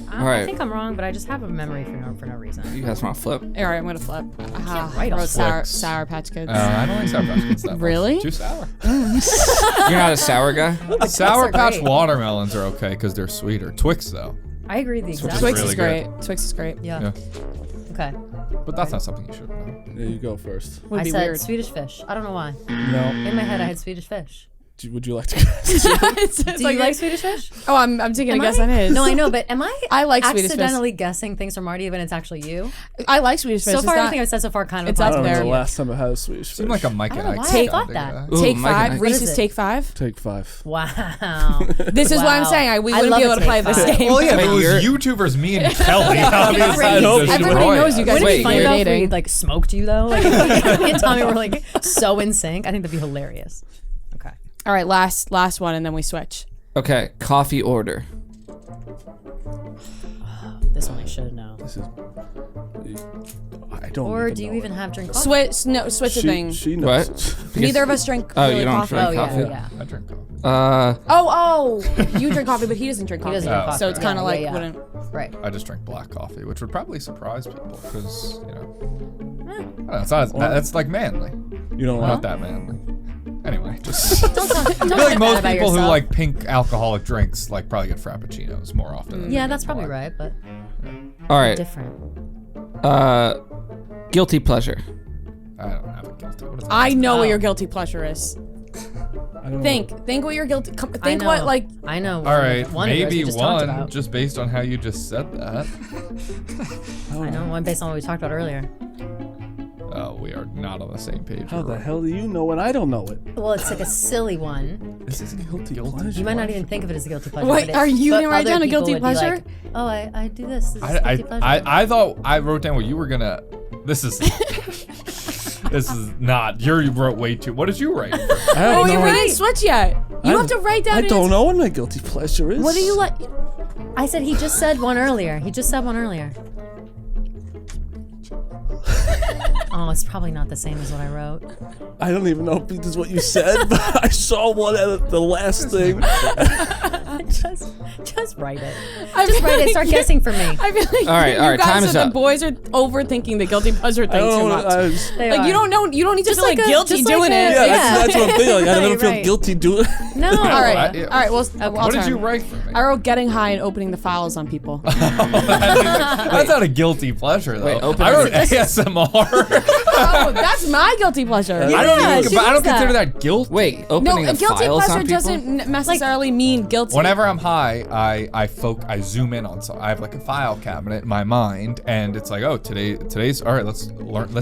I right. think I'm wrong, but I just have a memory for no reason. You guys want to flip? All right, I'm gonna flip. write I all wrote sour, flicks. sour Patch Kids. I don't like Sour Patch Kids that much. Really? Too sour. You're not a sour guy? Sour are Patch great. watermelons are okay because they're sweeter. Twix though. I agree with the exact. Twix really is good. great. Twix is great. Yeah. Yeah. Okay. But that's not something you should know. There you go first. Would I be said weird. Swedish fish. I don't know why. No. In my head, I had Swedish fish. Would you like to? It's Do you like Swedish fish? Oh, I'm taking Am a guess I? on his. No, I know, but am I? I like Swedish fish. accidentally guessing things from Marty when it's actually you. I like Swedish fish. So It's far, not- everything I've said so far kind of. it's I up don't know there. the last time I had a Swedish fish. Seemed like a Mike I and don't know Ike. why I skit, thought think that. of Ooh, Take Mike and 5. Ike. What is Reese's it? Take 5. Take 5. Wow. This is what I'm Wow. saying. We I wouldn't love be able a to play Take this Five. game. Well, yeah, if it Wait, was you're- YouTubers, me and Kelly, obviously. Great. I'd Everybody destroy knows it. you guys Wouldn't it are be funny though if dating. we like smoked you though? Like if me and Tommy were like so in sync. I think that'd be hilarious. Okay. All right, last one, and then we switch. Okay, coffee order. This one I should know. This is. I don't. Or even do you know even it. have drink coffee? Switch the thing. She knows. What? Neither of us drink Oh, really you don't coffee. drink Oh yeah, coffee? yeah. I drink coffee. You drink coffee, but he doesn't drink coffee. doesn't drink coffee. So it's kind of like, yeah. wouldn't. Right. I just drink black coffee, which would probably surprise people because, I don't know, it's not, that's like manly. You don't Not like that manly. Anyway, just I Don't feel like talk most bad about people who yourself. like pink alcoholic drinks like probably get frappuccinos more often. Than Yeah, they that's get probably black. right, but All right. different. Guilty pleasure. I don't have a guilty. What is that? I know Oh. what your guilty pleasure is. I don't Think what your guilty. I Think know. what like. I know. All right, one of yours we maybe just talked one, about. just based on how you just said that. I know one based on what we talked about earlier. Oh, we are not on the same page. How the We're- hell do you know it? I don't know it. Well, it's like a silly one. This is Guilty pleasure. You might not even think of it as a guilty pleasure. Wait, but are you but gonna write other down a people guilty would be pleasure? like, oh, I do this. This is I, guilty pleasure. I thought I wrote down what you were gonna. This is. This is not. You wrote way too. What did you write? I have Oh, no we idea. didn't switch yet. You have to write down. I an don't answer. know what my guilty pleasure is. What do you like? I said he just said one earlier. He just said one earlier. Oh, it's probably not the same as what I wrote. I don't even know if this is what you said, but I saw one at the last thing. Just write it. I Just feel write it. like Start you- guessing for me. I feel like All right, you all right, guys time is the up. boys are overthinking the guilty pleasure I thing too don't know. much. They Like are. you don't know. You don't need to Just feel like like a- guilty just like doing a- it. Yeah, Yeah. that's what I'm feeling. Like, I never feel Right. guilty doing it. No. All right. I- All right. Well, I'll What did turn. you write for me? I wrote getting high and opening the files on people. That's not a guilty pleasure though. Wait, open I wrote it. ASMR. Oh, that's my guilty pleasure. I don't Yeah, even. she But I don't does that. consider that guilt. Wait, No, opening a the guilty files pleasure on people? doesn't necessarily mean guilty. Whenever I'm high, I zoom in on something. I have like a file cabinet in my mind, and it's like, oh, today's all right. Let's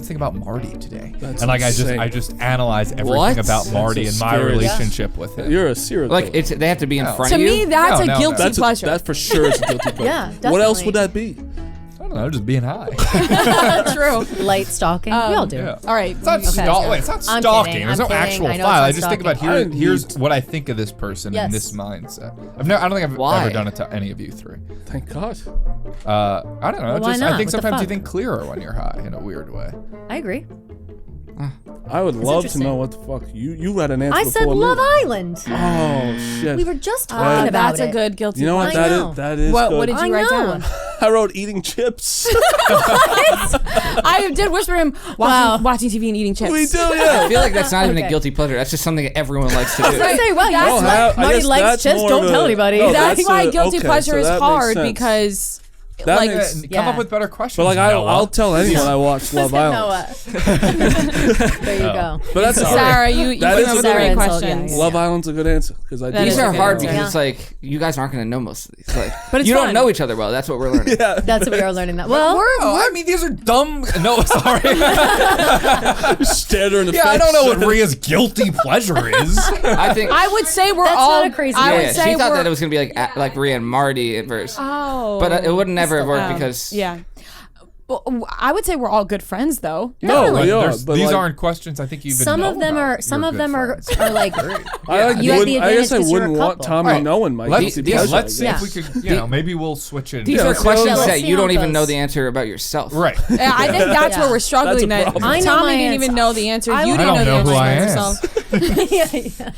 think about Marty today. That's and like insane. I just analyze everything What? about Marty That's and a my scary- relationship with him. You're a serial Like killer. they have to be in front To of you. me, that's No, a no, guilty no. pleasure. That for sure is a guilty pleasure. Yeah, What else definitely. would that be? I don't know, just being high. True. Light stalking. we all do. Yeah. All right. It's not, wait, it's not I'm stalking. kidding, There's I'm no kidding. actual I know file. I it's just not think about stalking. here's what I think of this person in Yes. this mindset. I don't think I've Why? ever done it to any of you three. Thank God. I don't know. Well, why just not? I think What the sometimes you fuck? think clearer when you're high in a weird way. I agree. I would love to interesting. know what the fuck you had an answer. I said before me. Love Island. Oh shit. We were just talking about That's it. a good guilty You know what? pleasure. I That know. is that is What good. did I you write know. down? I wrote eating chips. I did whisper him watching TV and eating chips. We do, I yeah. feel like that's not even a Okay. guilty pleasure. That's just something that everyone likes to do. I was gonna say, well, That's yes, why- I Marty guess likes that's chips. more Don't of tell a- anybody. No, That's that's why a- guilty okay, pleasure so is that makes hard sense. because That like makes- Come Yeah. up with better questions. But like Noah. I'll tell anyone I watch Love Island. There you go. But that's Sarah, you That came is up a with good great answer. questions. Yeah. Love Island's a good answer because I That do These is are okay. hard because Yeah. it's like you guys aren't gonna know most of these. Like, But it's you fun. don't know each other well. That's what we're learning. Yeah. That's what we are learning that. Well, Oh, I mean, these are dumb. No, sorry. Stare her in the face. Yeah, I don't know what Rhea's guilty pleasure is. I think. I would say we're That's all. not a crazy I yeah, would yeah, say she thought we're. that it was gonna be like Rhea and Marty at first, Oh, but it would never have worked Oh. because Yeah. Well, I would say we're all good friends, though. No, Definitely. we are. There's- But these like, aren't questions I think you even some know of them about are. Some your of good them are friends. like. I, You have the I guess I advantage 'cause you're a wouldn't want couple. Tommy Right. knowing my Let's, guilty yeah, pleasure. let's see Yeah. if we could, maybe we'll switch it. these Yeah, are let's see questions how- let's that see you how don't it even know goes. the answer about yourself. Right. Yeah, I think that's Yeah. where we're struggling. That's a That problem. I know Tommy my didn't answer. even know the answer. I You would didn't know know the who answer I yourself. yeah.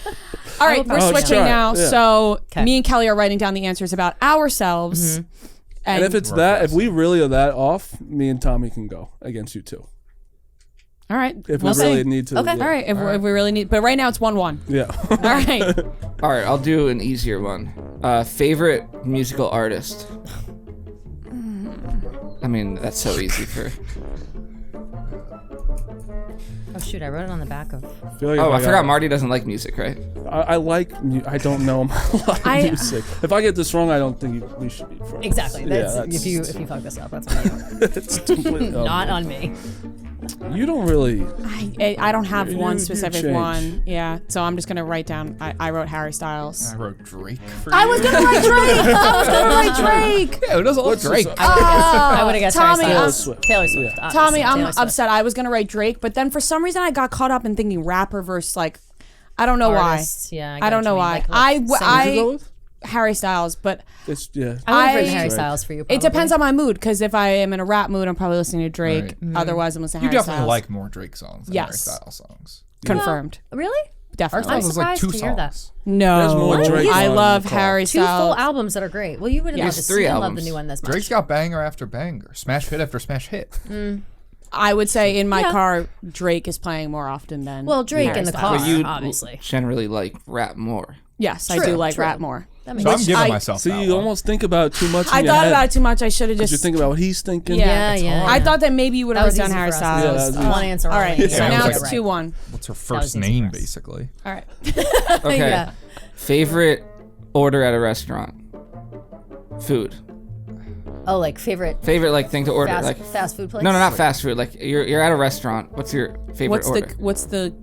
All right, we're Oh, switching sure. now. Yeah. So Okay. me and Kelly are writing down the answers about ourselves. And if it's that, if we really are that off, me and Tommy can go against you too. all right, If we'll we really see. need to. Okay. Yeah. All right, if we really need, but right now it's 1-1. Yeah. All right. All right, I'll do an easier one. Favorite musical artist. I mean, that's so easy for. Oh shoot! I wrote it on the back of. feel like Oh, if I got- forgot Marty doesn't like music, right? I like. I don't know a lot of music. If I get this wrong, I don't think we should be friends. Exactly. Yeah, That's, if you fuck this up, that's on you. it's completely Not on me. You don't really. I don't have You- one you specific change. one. Yeah, so I'm just gonna write down. I wrote Harry Styles. I wrote Drake for I you. was gonna write Drake. I was gonna write Drake. Yeah, who doesn't love What's this- Drake? I would have guessed Tommy, Harry I'm- Styles. Taylor Swift. Yeah. obviously, Tommy, I'm Taylor Swift. upset. I was gonna write Drake, but then for some reason I got caught up in thinking rapper versus like, I don't know Artists, yeah, why. get I don't what know you mean. why. Like, I singers. What'd you go with? Harry Styles, but It's yeah. I would have written I- Harry Styles for you. it depends probably. on my mood. Because if I am in a rap mood, I'm probably listening to Drake. Right. Otherwise, I'm listening to You Harry definitely Styles. like more Drake songs than Yes. Harry Styles songs. Confirmed. Really? definitely. I'm It was like surprised 2 to hear that. songs. No, There's more Drake I on love the call. Harry 2 full Styles. albums that are great. Well, you wouldn't love to Yes, see 3 him love albums. the new one this much. Drake's got banger after banger, smash hit after smash hit. I would say in my Yeah. car, Drake is playing more often than Well, Drake Harry in the Styles. car, But you obviously. generally like rap more. Yes, I True, do like true. rap more. That So makes I'm sense. giving I- myself So that you one. almost think about too much. I in your thought head. about it too much. I should have Did you just. think about what he's thinking? Yeah, It's yeah. hard. I thought that maybe you would That have was done easy Harry for us. Styles. Yeah, that was easy. One answer. All only. right, Yeah, so it now was it's like- 2-1. What's her was first easy name, for us. basically? All right. Okay. Yeah. Favorite order at a restaurant? Food. Oh, like favorite Favorite like thing to order? fast, Like fast food place? no, not fast food. Like you're at a restaurant. What's your favorite order? What's the?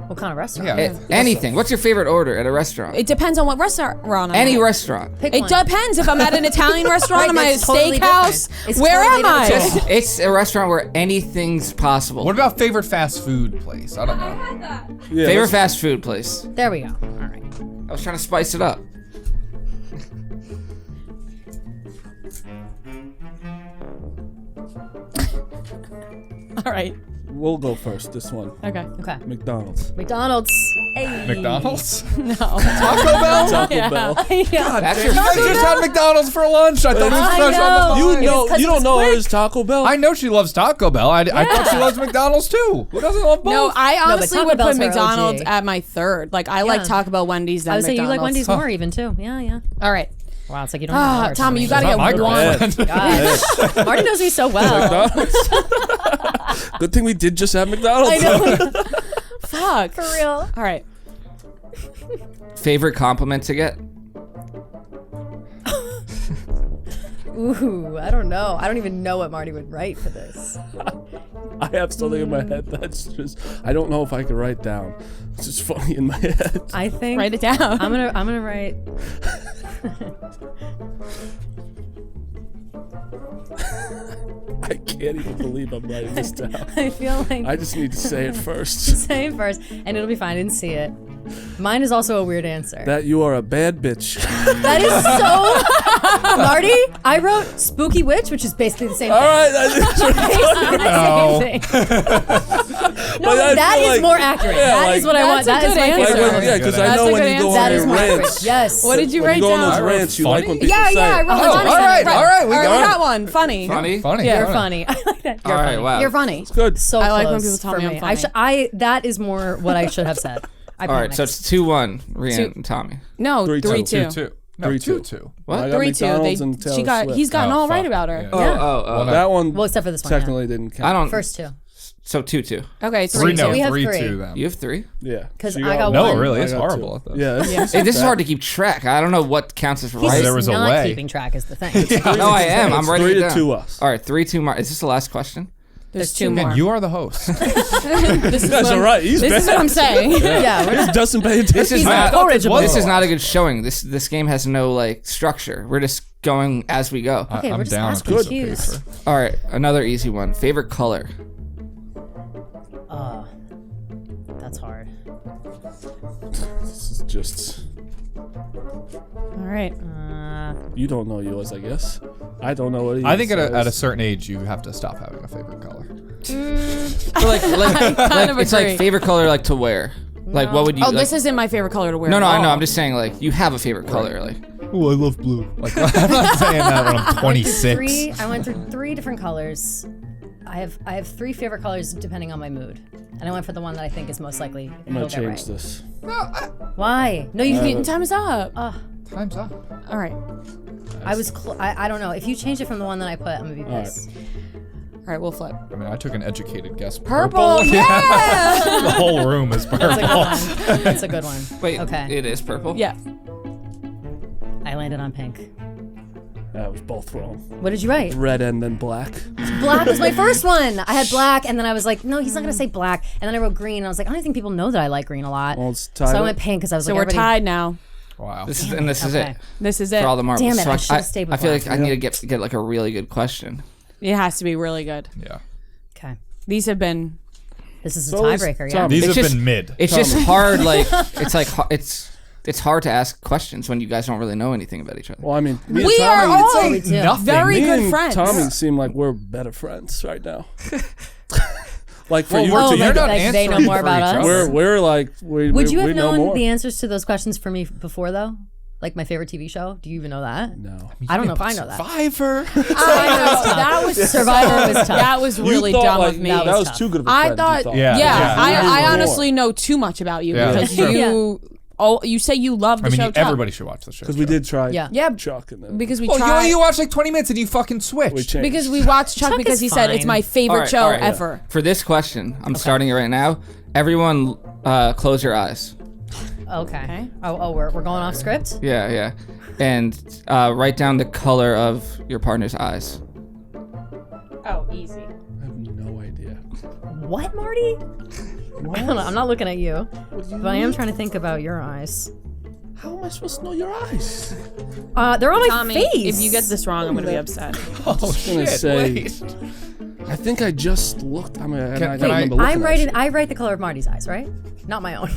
What kind of restaurant? Yeah. Anything. What's your favorite order at a restaurant? It depends on what restaurant I'm Any at. restaurant. Pick It one. depends. If I'm at an Italian restaurant, Right, am I at a that's totally steakhouse? different. It's Where totally am I? different. It's a restaurant where anything's possible. What about favorite fast food place? I don't know. Yeah, Favorite let's- fast food place? There we go. All right. I was trying to spice it up. All right. We'll go first. This one. Okay. Okay. McDonald's. McDonald's. Hey. McDonald's? No. Taco Bell? Taco Yeah. Bell. Yeah. That's You your guys just had McDonald's for lunch. I thought it was I fresh know. on the You line. know, 'cause you it don't was know quick. hers Taco Bell. I know she loves Taco Bell. I thought she loves McDonald's too. Who doesn't love both? No, I but honestly Taco would Bell's put her McDonald's OG. at my third. Like I like Yeah. Taco Bell, Wendy's, then I would say you like McDonald's. Wendy's more even too. Yeah, yeah. All right. Wow, it's like you don't even know her, Tommy, you She's gotta not my get one. girlfriend. Gosh. Marty knows me so well. McDonald's. Good thing we did just have McDonald's. I know. Fuck. For real. All right. favorite compliment to get? Ooh, I don't know. I don't even know what Marty would write for this. I have something in my head that's just I don't know if I can write down. It's just funny in my head. I think Write it down. I'm gonna write. I can't even believe I'm writing this down. I feel like I just need to say it first. say it first, and it'll be fine. I didn't see it. Mine is also a weird answer. That you are a bad bitch. That is so Marty. I wrote spooky witch, which is basically the same All thing. right, Basically the No. same thing. No, But I that feel is like- more accurate. yeah, That like- is what I want. That's a That is good my answer. favorite. Like, one. yeah, because I That's know a when good you go answer. on That is your more accurate. rants. Yes. What did you When write you go on down? those rants, you like when people Yeah, say yeah. I it. wrote Oh, funny. all right, Right. all right. We I got got one. Funny. Funny? Funny. Yeah. You're funny. funny. I like that. You're All funny. right, wow. You're funny. Good. So I like when close people tell for me I'm I funny. that is more what I should have said. I All right, so panicked. it's 2-1, Rhian and Tommy. No, 3-2. 3-2. 2-2. No, 3-2. 2-2. What? I got 3-2. McDonald's and Taylor She got. Swift. He's gotten Oh, all right fuck. about her. Yeah. Oh. That one Well, except for this one. technically didn't count. I don't. First two. So 2-2. Okay, 3 no, We have 3-2 three. then. You have 3. Yeah. 'Cause She I got No, one. really, I it's got horrible two. at this. Yeah. Hey, this is hard to keep track. I don't know what counts as He's right. there was a not way. keeping track is the thing. No, I am. I'm It's writing it 3-2 down. us. All right, 3-2. Is this the last question? There's two Again, more. you are the host. This is That's what- all right. He's This is what bad. I'm saying. Yeah, we're He just doesn't pay attention. This is He's not. incorrigible. This is not a good showing. This game has no like structure. We're just going as we go. Okay, I'm we're just down asking with the cues. paper. All right, another easy one. Favorite color? That's hard. This is just All right. you don't know yours, I guess. I don't know what he I think at says. a certain age, you have to stop having a favorite color. So like of it's agree. like favorite color like to wear. Like what would you? Oh, like, this isn't my favorite color to wear. No, at I know. all. I'm just saying like you have a favorite color. Like Oh, I love blue. Like, I'm not saying that when I'm 26. I went through 3 different colors. I have 3 favorite colors depending on my mood, and I went for the one that I think is most likely I'm he'll gonna get change right. this. Why? No, you. Time is up. Time's up. All right. I was. I don't know. If you change it from the one that I put, I'm gonna be right. pissed. All right, we'll flip. I mean, I took an educated guess. Purple. Yeah. The whole room is That's a good purple. one. That's a good one. wait, Okay. it is purple. Yeah. I landed on pink. That was both wrong. What did you write? Red and then black. Black was my first one. I had black, and then I was like, no, he's not gonna say black. And then I wrote green, and I was like, I don't think people know that I like green a lot. Well, it's So I tied went up. pink because I was So like, we're everybody- tied now. Wow. This is Okay. it This is it. for all the marbles. Damn it, So I should've stayed with I feel black. like I need to get like a really good question. It has to be really good. Yeah. Okay. These have been. This is a So is tiebreaker. Yeah. Tommy. These It's have just- been mid. It's just hard. Like it's hard to ask questions when you guys don't really know anything about each other. Well, I mean, me We and are Tommy, all Me too. Nothing. very me good and friends. Tommy seem like we're better friends right now. Like for Well, you, we're- to so you you're not like they know answering more for about each us? other. we're like we Would you have we know known more. the answers to those questions for me before though? Like my favorite TV show? Do you even know that? No. I don't know if I know that. Survivor. I know that was Survivor was tough. That was really You thought, dumb like, of me. that was tough. too good of a I friend, thought, you thought. yeah, Yeah. I You knew honestly more. know too much about you Yeah, because that's true. you say you love the I mean, show. Chuck. everybody should watch the show. Because we did try Yeah. Chuck and then because we Well, tried. you watched like 20 minutes and you fucking we switched. changed. Because we watched Chuck, Chuck because is he said it's fine. my favorite Alright, show alright, yeah. ever. For this question, I'm starting it right now. Everyone, close your eyes. Okay. Oh, we're going off script? Yeah. And write down the color of your partner's eyes. Oh, easy. I have no idea. What, Marty? I don't know. I'm not looking at you, but I am trying to think about your eyes. How am I supposed to know your eyes? They're on my Tommy, face. if you get this wrong, I'm gonna be upset. Oh, gonna shit. say- Wait. I think I just looked. I mean, Can I I- remember looking I'm at writing. shit. I write the color of Marty's eyes, right? Not my own.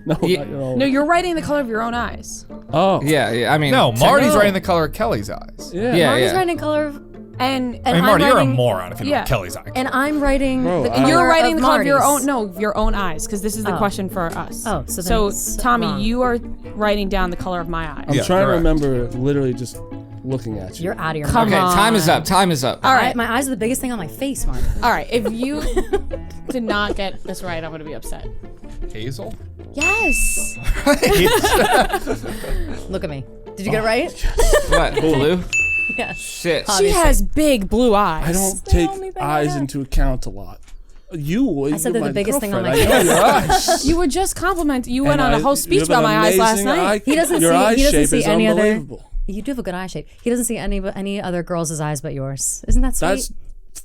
No, Yeah. not your own. No, you're writing the color of your own eyes. Oh. Yeah. I mean, No, Marty's No. writing the color of Kelly's eyes. Yeah. Yeah. Marty's writing color of, And I mean, I'm Marty, you're a writing- moron if you know yeah. what Kelly's eye. and I'm writing Bro, the I- color you're writing the of color of your Marty's. own. No, your own eyes, because this is the Oh. question for us. Oh, so then so it's Tommy, wrong. you are writing down the color of my eyes. I'm Yeah, trying correct. to remember literally just looking at you. You're out of your Come mind. Okay, on. time is up. Time is up. All right. My eyes are the biggest thing on my face, Marty. All right, if you did not get this right, I'm gonna be upset. Hazel? Yes. Look at me. Did you get it right? What? Blue? Yeah. Shit. She Obviously. has big blue eyes. I don't the take only thing I eyes have. into account a lot. I said they're the biggest thing on my I know face. your eyes. You were just complimenting. You went And on a I- whole you speech have about an my eyes last amazing night. He doesn't your see. eye He doesn't shape see is any other. unbelievable. You do have a good eye shape. He doesn't see any other girls' eyes but yours. Isn't that sweet? That's.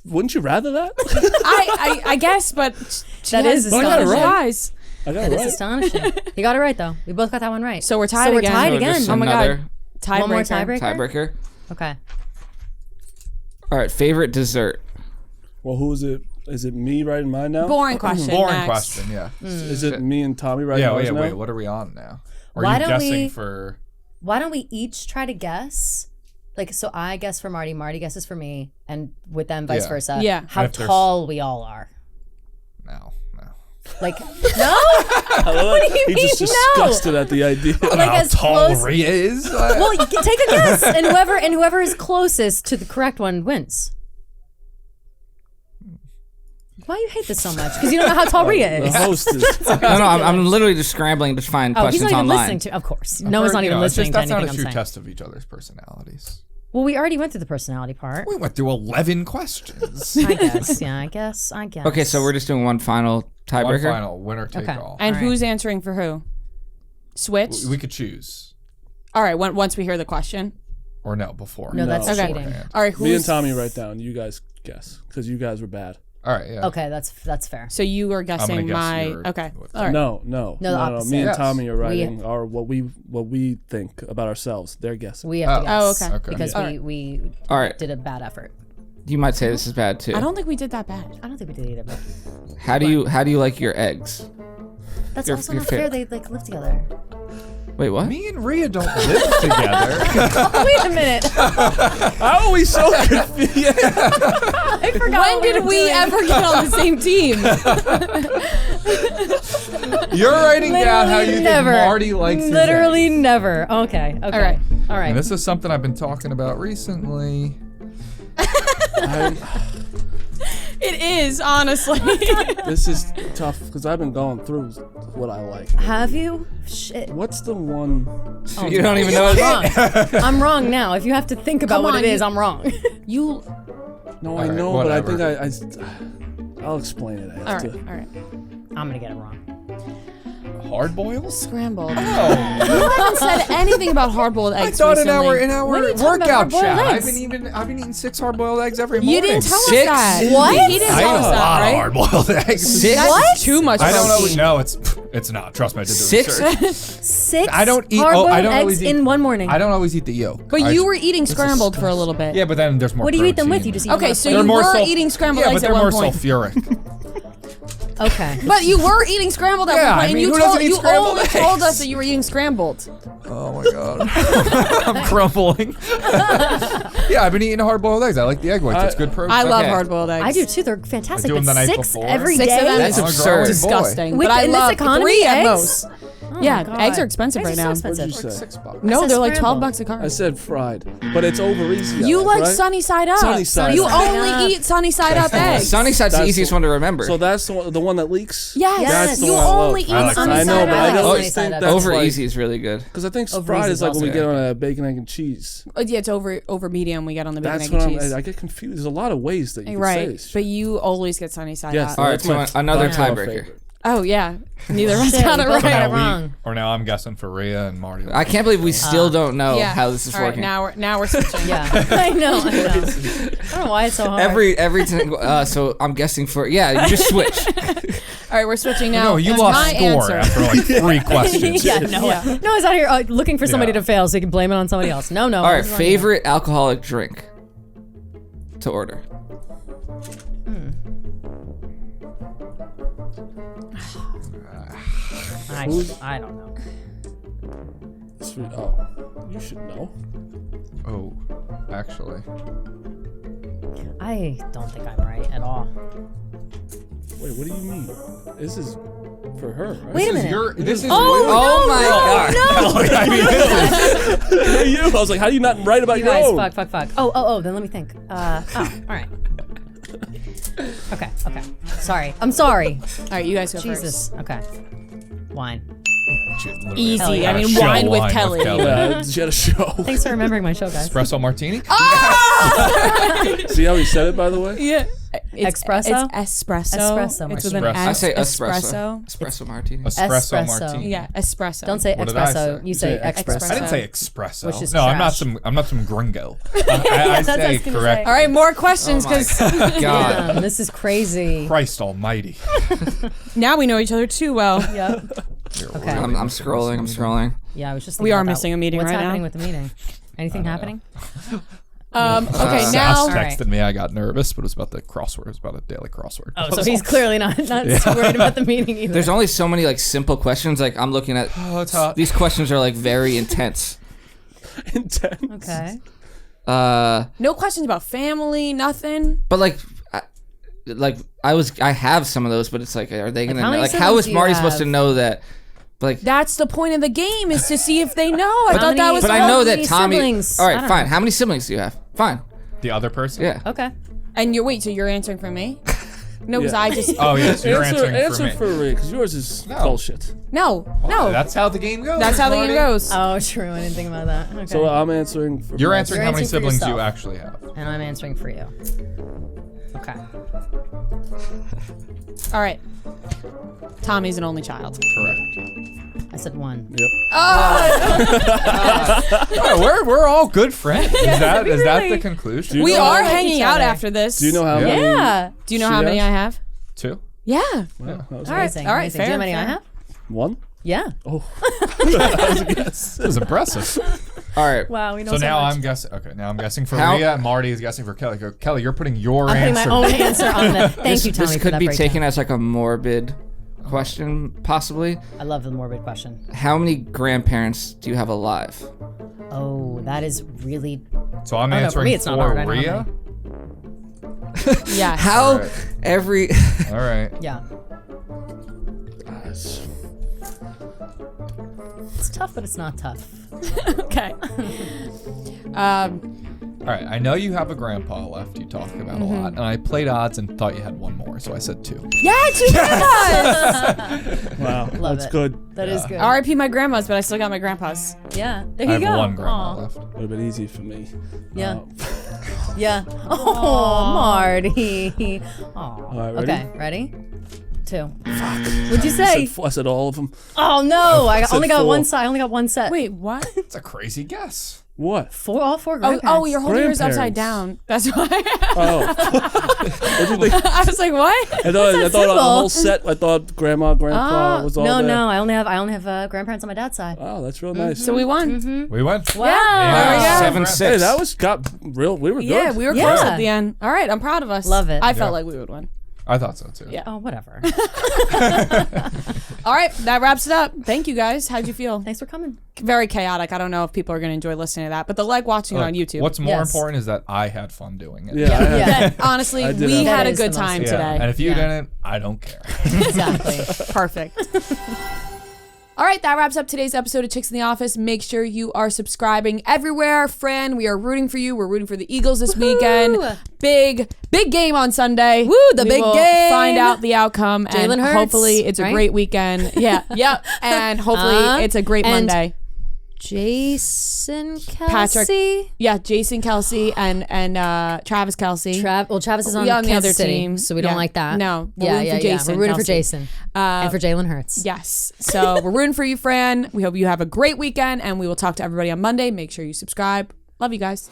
Wouldn't you rather that? I guess, but she That has is such astonishing. good eyes. I got That it is right. astonishing. He got it right though. We both got that one right. So we're tied So we're again. tied So again. just Oh my another God. One more Tiebreaker. tiebreaker. Okay. All right. Favorite dessert. Well, who is it? Is it me writing mine now? Boring question. Boring next. question, yeah. Is it me and Tommy writing Yeah, ours now? wait, what are we on now? Or Why are you don't guessing we- for... Why don't we each try to guess? Like, so I guess for Marty, Marty guesses for me, and with them vice Yeah. versa. Yeah. How And if there's- tall we all are. No. Like, no? What do you He's just mean, no? disgusted at the idea. Like How as tall close. Rhea is? Well, take a guess, and whoever is closest to the correct one wins. Why do you hate this so much? Because you don't know how tall Rhea The is. host is. No, I'm literally just scrambling to find Oh, he's questions not even online. listening to. Of course, no one's not even listening to That's anything not a I'm true saying. test of each other's personalities. Well, we already went through the personality part. We went through 11 questions. I guess. Yeah, I guess. Okay, so we're just doing one final One tiebreaker. final winner take Okay. all. And All right. who's answering for who? Switch. We could choose. All right. Once we hear the question. Or no, before. No, that's Okay. cheating. All right. Who's, Me and Tommy write down. You guys guess because you guys were bad. All right, yeah. Okay, that's fair. So you are I'm gonna guessing guess my. your- Okay. what- All right. No. the opposite. Me and Yes. Tommy are writing our what we think about ourselves. They're guessing. We have to Oh, guess. okay. Okay. Because Yeah. we All right. did a bad effort. You might say this is bad too. I don't think we did that bad. I don't think we did either, but How do you like your eggs? that's You're- also you're not fair. fair. They like live together. Wait, what? Me and Rhea don't live together. Wait a minute. How are we so confused? I forgot. When did we ever get on the same team? You're writing down how you Literally never. think Marty likes his Literally eggs. never. Okay. All right. All right. And this is something I've been talking about recently. It is, honestly. This is tough because I've been going through what I like. Have you? Shit. What's the one? You don't even know. I'm wrong. I'm wrong now. If you have to think about Come what on, it is, you- I'm wrong. You. No, I right, know, but I whatever. think I'll explain it. I All have right. to. All right. I'm gonna get it wrong. Hard boils? Scrambled. Oh. You haven't said anything about hard-boiled I eggs thought recently. in our When are you talking about workout hard-boiled chat. eggs? I've been eating 6 hard-boiled eggs every morning. You didn't tell us Six? that. What? He didn't I eat tell a us lot that, of right? hard-boiled eggs. Six? That's too much I don't know. protein. No, it's not. Trust me, I did the Six? research. 6 I don't eat- hard-boiled I don't eggs always eat- in one morning. I don't always eat the yolk. But I you just- were eating this is scrambled for a little bit. Yeah, but then there's more What do you eat them with? protein. You just eat Okay, them so with you They're more were sulf- eating scrambled yeah, eggs but at they're one more point. sulfuric. Okay. But you were eating scrambled at Yeah, one point, I mean, and who doesn't eat you scrambled only told eggs? us that you were eating scrambled. Oh my god. I'm crumbling. Yeah, I've been eating hard-boiled eggs. I like the egg whites. It's good protein. I love Okay. hard-boiled eggs. I do too. They're fantastic. I do them but the night 6 before. every 6 of day? them That's is absurd. disgusting. With- but I in this love economy, 3 at eggs? most. Oh Yeah, my God. eggs are expensive Eggs right are now. so expensive. What'd you say? $6. No, I they're said like scrambled. $12 a I carton. said fried, but it's over easy. You like right? sunny side up. Sunny side You up. only eat sunny side up eggs. Sunny side's the That's easiest the- one to remember. So that's the one that leaks. Yes, Yes. you That's the one I only love. eat I like sunny I side know, up but I eggs. don't Sunny think side up. that's over like, easy is really good. Because I think Over fried easy is like is when we also get good. on a bacon, egg, and cheese. Yeah, it's over medium. We get on the bacon, That's egg, what and cheese. I get confused. There's a lot of ways that you can Right, say. but you always get sunny side Yes. up. All right, That's so my- another that's my tiebreaker. favorite. Oh yeah, neither of us Shit, got we it both right. got it wrong. Or now I'm guessing for Rhea and Marty. I can't believe we still don't know Yeah. how this is All right, working. now we're switching. Yeah. I know. I don't know why it's so hard. So I'm guessing for you just switch. All right, we're switching now. No, you It's lost my score answer. after like 3 questions. yeah, no. Yeah. No, I was out here looking for somebody Yeah. to fail so you can blame it on somebody else. No. All right, this is on you. favorite alcoholic drink to order. I don't know. Oh, you should know. Oh, actually. I don't think I'm right at all. Wait, what do you mean? This is for her, right? Wait a minute. This is Oh my god. I mean, this is you. I was like, how do you not write about You your guys, own? fuck. Oh, then let me think. All right. Okay. Sorry. I'm sorry. All right, you guys go Jesus. Okay. Wine. Easy. Hell yeah. I mean, Show wine with Kelly. Yeah, she had a show. Thanks for remembering my show, guys. espresso martini. See how he said it, by the way? Yeah. It's, Espresso? It's espresso. Espresso It's with an Espresso. S. I say espresso. Espresso martini. Espresso Espresso. martini. Yeah, espresso. Don't say What did I espresso. say? You say say espresso. I didn't say espresso. Which is no, I'm not trash. some gringo. I That's what I say was gonna correct. say. All right, more questions because God. Damn, this is crazy. Christ Almighty. now we know each other too well. Yep. Okay. I'm scrolling. Yeah, I was just. We thinking are about that. missing a meeting What's right happening now? with the meeting? Anything happening? Okay, Sass now texted me. I got nervous, but it was about the crossword. It was about a daily crossword. Oh, so he's clearly not too worried about the meeting either. There's only so many like simple questions. Like I'm looking at Oh, it's hot. these questions are like very intense. Intense. Okay. no questions about family, nothing. But like I have some of those, but it's like, are they gonna how know? many Like, how siblings is do you Marty supposed to have? know that? Like, That's the point of the game is to see if they know. I How thought that many- was. but the I whole- know how that many Tommy. siblings? All I right, don't fine. know. How many siblings do you have? Fine. The other person? Yeah. Okay. And so you're answering for me? No, because Yeah. I just. Oh, yeah, so you're answering answer for me. for Ray, because yours is No. bullshit. No. That's how the game goes. That's how the Marty. game goes. Oh, true. I didn't think about that. Okay. So I'm answering for You're my- answering You're how many answering for siblings you yourself. actually have. and I'm answering for you. Okay. All right. Tommy's an only child. Correct. I said one. Yep. Oh, we're all good friends. Is that really- the conclusion? you We know are how- hanging each out other. after this. Do you know how Yeah. many? Yeah. Do you know She how many has? I have? 2? Yeah. Well, that was Amazing. All right, amazing. Do you fair, know how many I fair. have? one. Yeah. Oh, that was a guess. This is impressive. All right. Wow. We know So so now much. I'm guessing. Okay, now I'm guessing for How- Rhea, and Marty is guessing for Kelly. Go, Kelly, you're putting your I'm putting my answer. own answer on the. Thank you, Tommy, This for could that be breakdown. taken as like a morbid question, possibly. I love the morbid question. How many grandparents do you have alive? Oh, that is really. So I'm Oh, no, for answering me, it's not for hard. I know Rhea. Yes. How All right. every All right. Yeah. It's tough, but it's not tough. Okay. All right. I know you have a grandpa left. You talk about a lot, and I played odds and thought you had one more, so I said 2. Yeah, 2 grandpas. Wow, Love that's it. good. That is good. R.I.P. my grandmas, but I still got my grandpas. Yeah. There I you have go. one grandpa Aw. left. Would have been easy for me. Yeah. Yeah. Oh, Marty. Aw. All right, ready? Okay. Ready? 2. What'd you say? I said all of them. Oh no! I said only got 4. one set. I only got one set. Wait, what? It's a crazy guess. What? All 4 Oh, grandparents. you're holding yours upside Grandparents. down. That's why. Oh. What do you think? I was like, what? I thought a simple. whole set. I thought grandma, grandpa was all no, there. no. I only have grandparents on my dad's side. Oh, that's real nice. So we won. We went. Wow. Yeah. 7-6. Hey, that was got real. We were good. Yeah, we were Yeah. close at the end. All right, I'm proud of us. Love it. I felt Yeah. like we would win. I thought so too. Yeah. Oh, whatever. All right, that wraps it up. Thank you guys. How'd you feel? Thanks for coming. Very chaotic. I don't know if people are going to enjoy listening to that, but they'll like watching it on YouTube. What's more Yes. important is that I had fun doing it. Yeah. Honestly, I did we have had a fun. good That is the time most today. And if you Yeah. didn't, I don't care. Exactly. Perfect. All right, that wraps up today's episode of Chicks in the Office. Make sure you are subscribing everywhere. Fran, we are rooting for you. We're rooting for the Eagles this weekend. Big game on Sunday. Woo, the We big will game. Find out the outcome. Jalen and Hurts, hopefully it's a right? great weekend. Yeah, yep. And hopefully it's a great and Monday. Jason Kelsey. Patrick. Yeah, Jason Kelsey and Travis Kelsey. Travis is on, We on the Kansas other City, team. so we Yeah. don't like that. No, we're rooting for Jason We're rooting for Kelsey. Jason and for Jalen Hurts. Yes. So we're rooting for you, Fran. We hope you have a great weekend, and we will talk to everybody on Monday. Make sure you subscribe. Love you guys.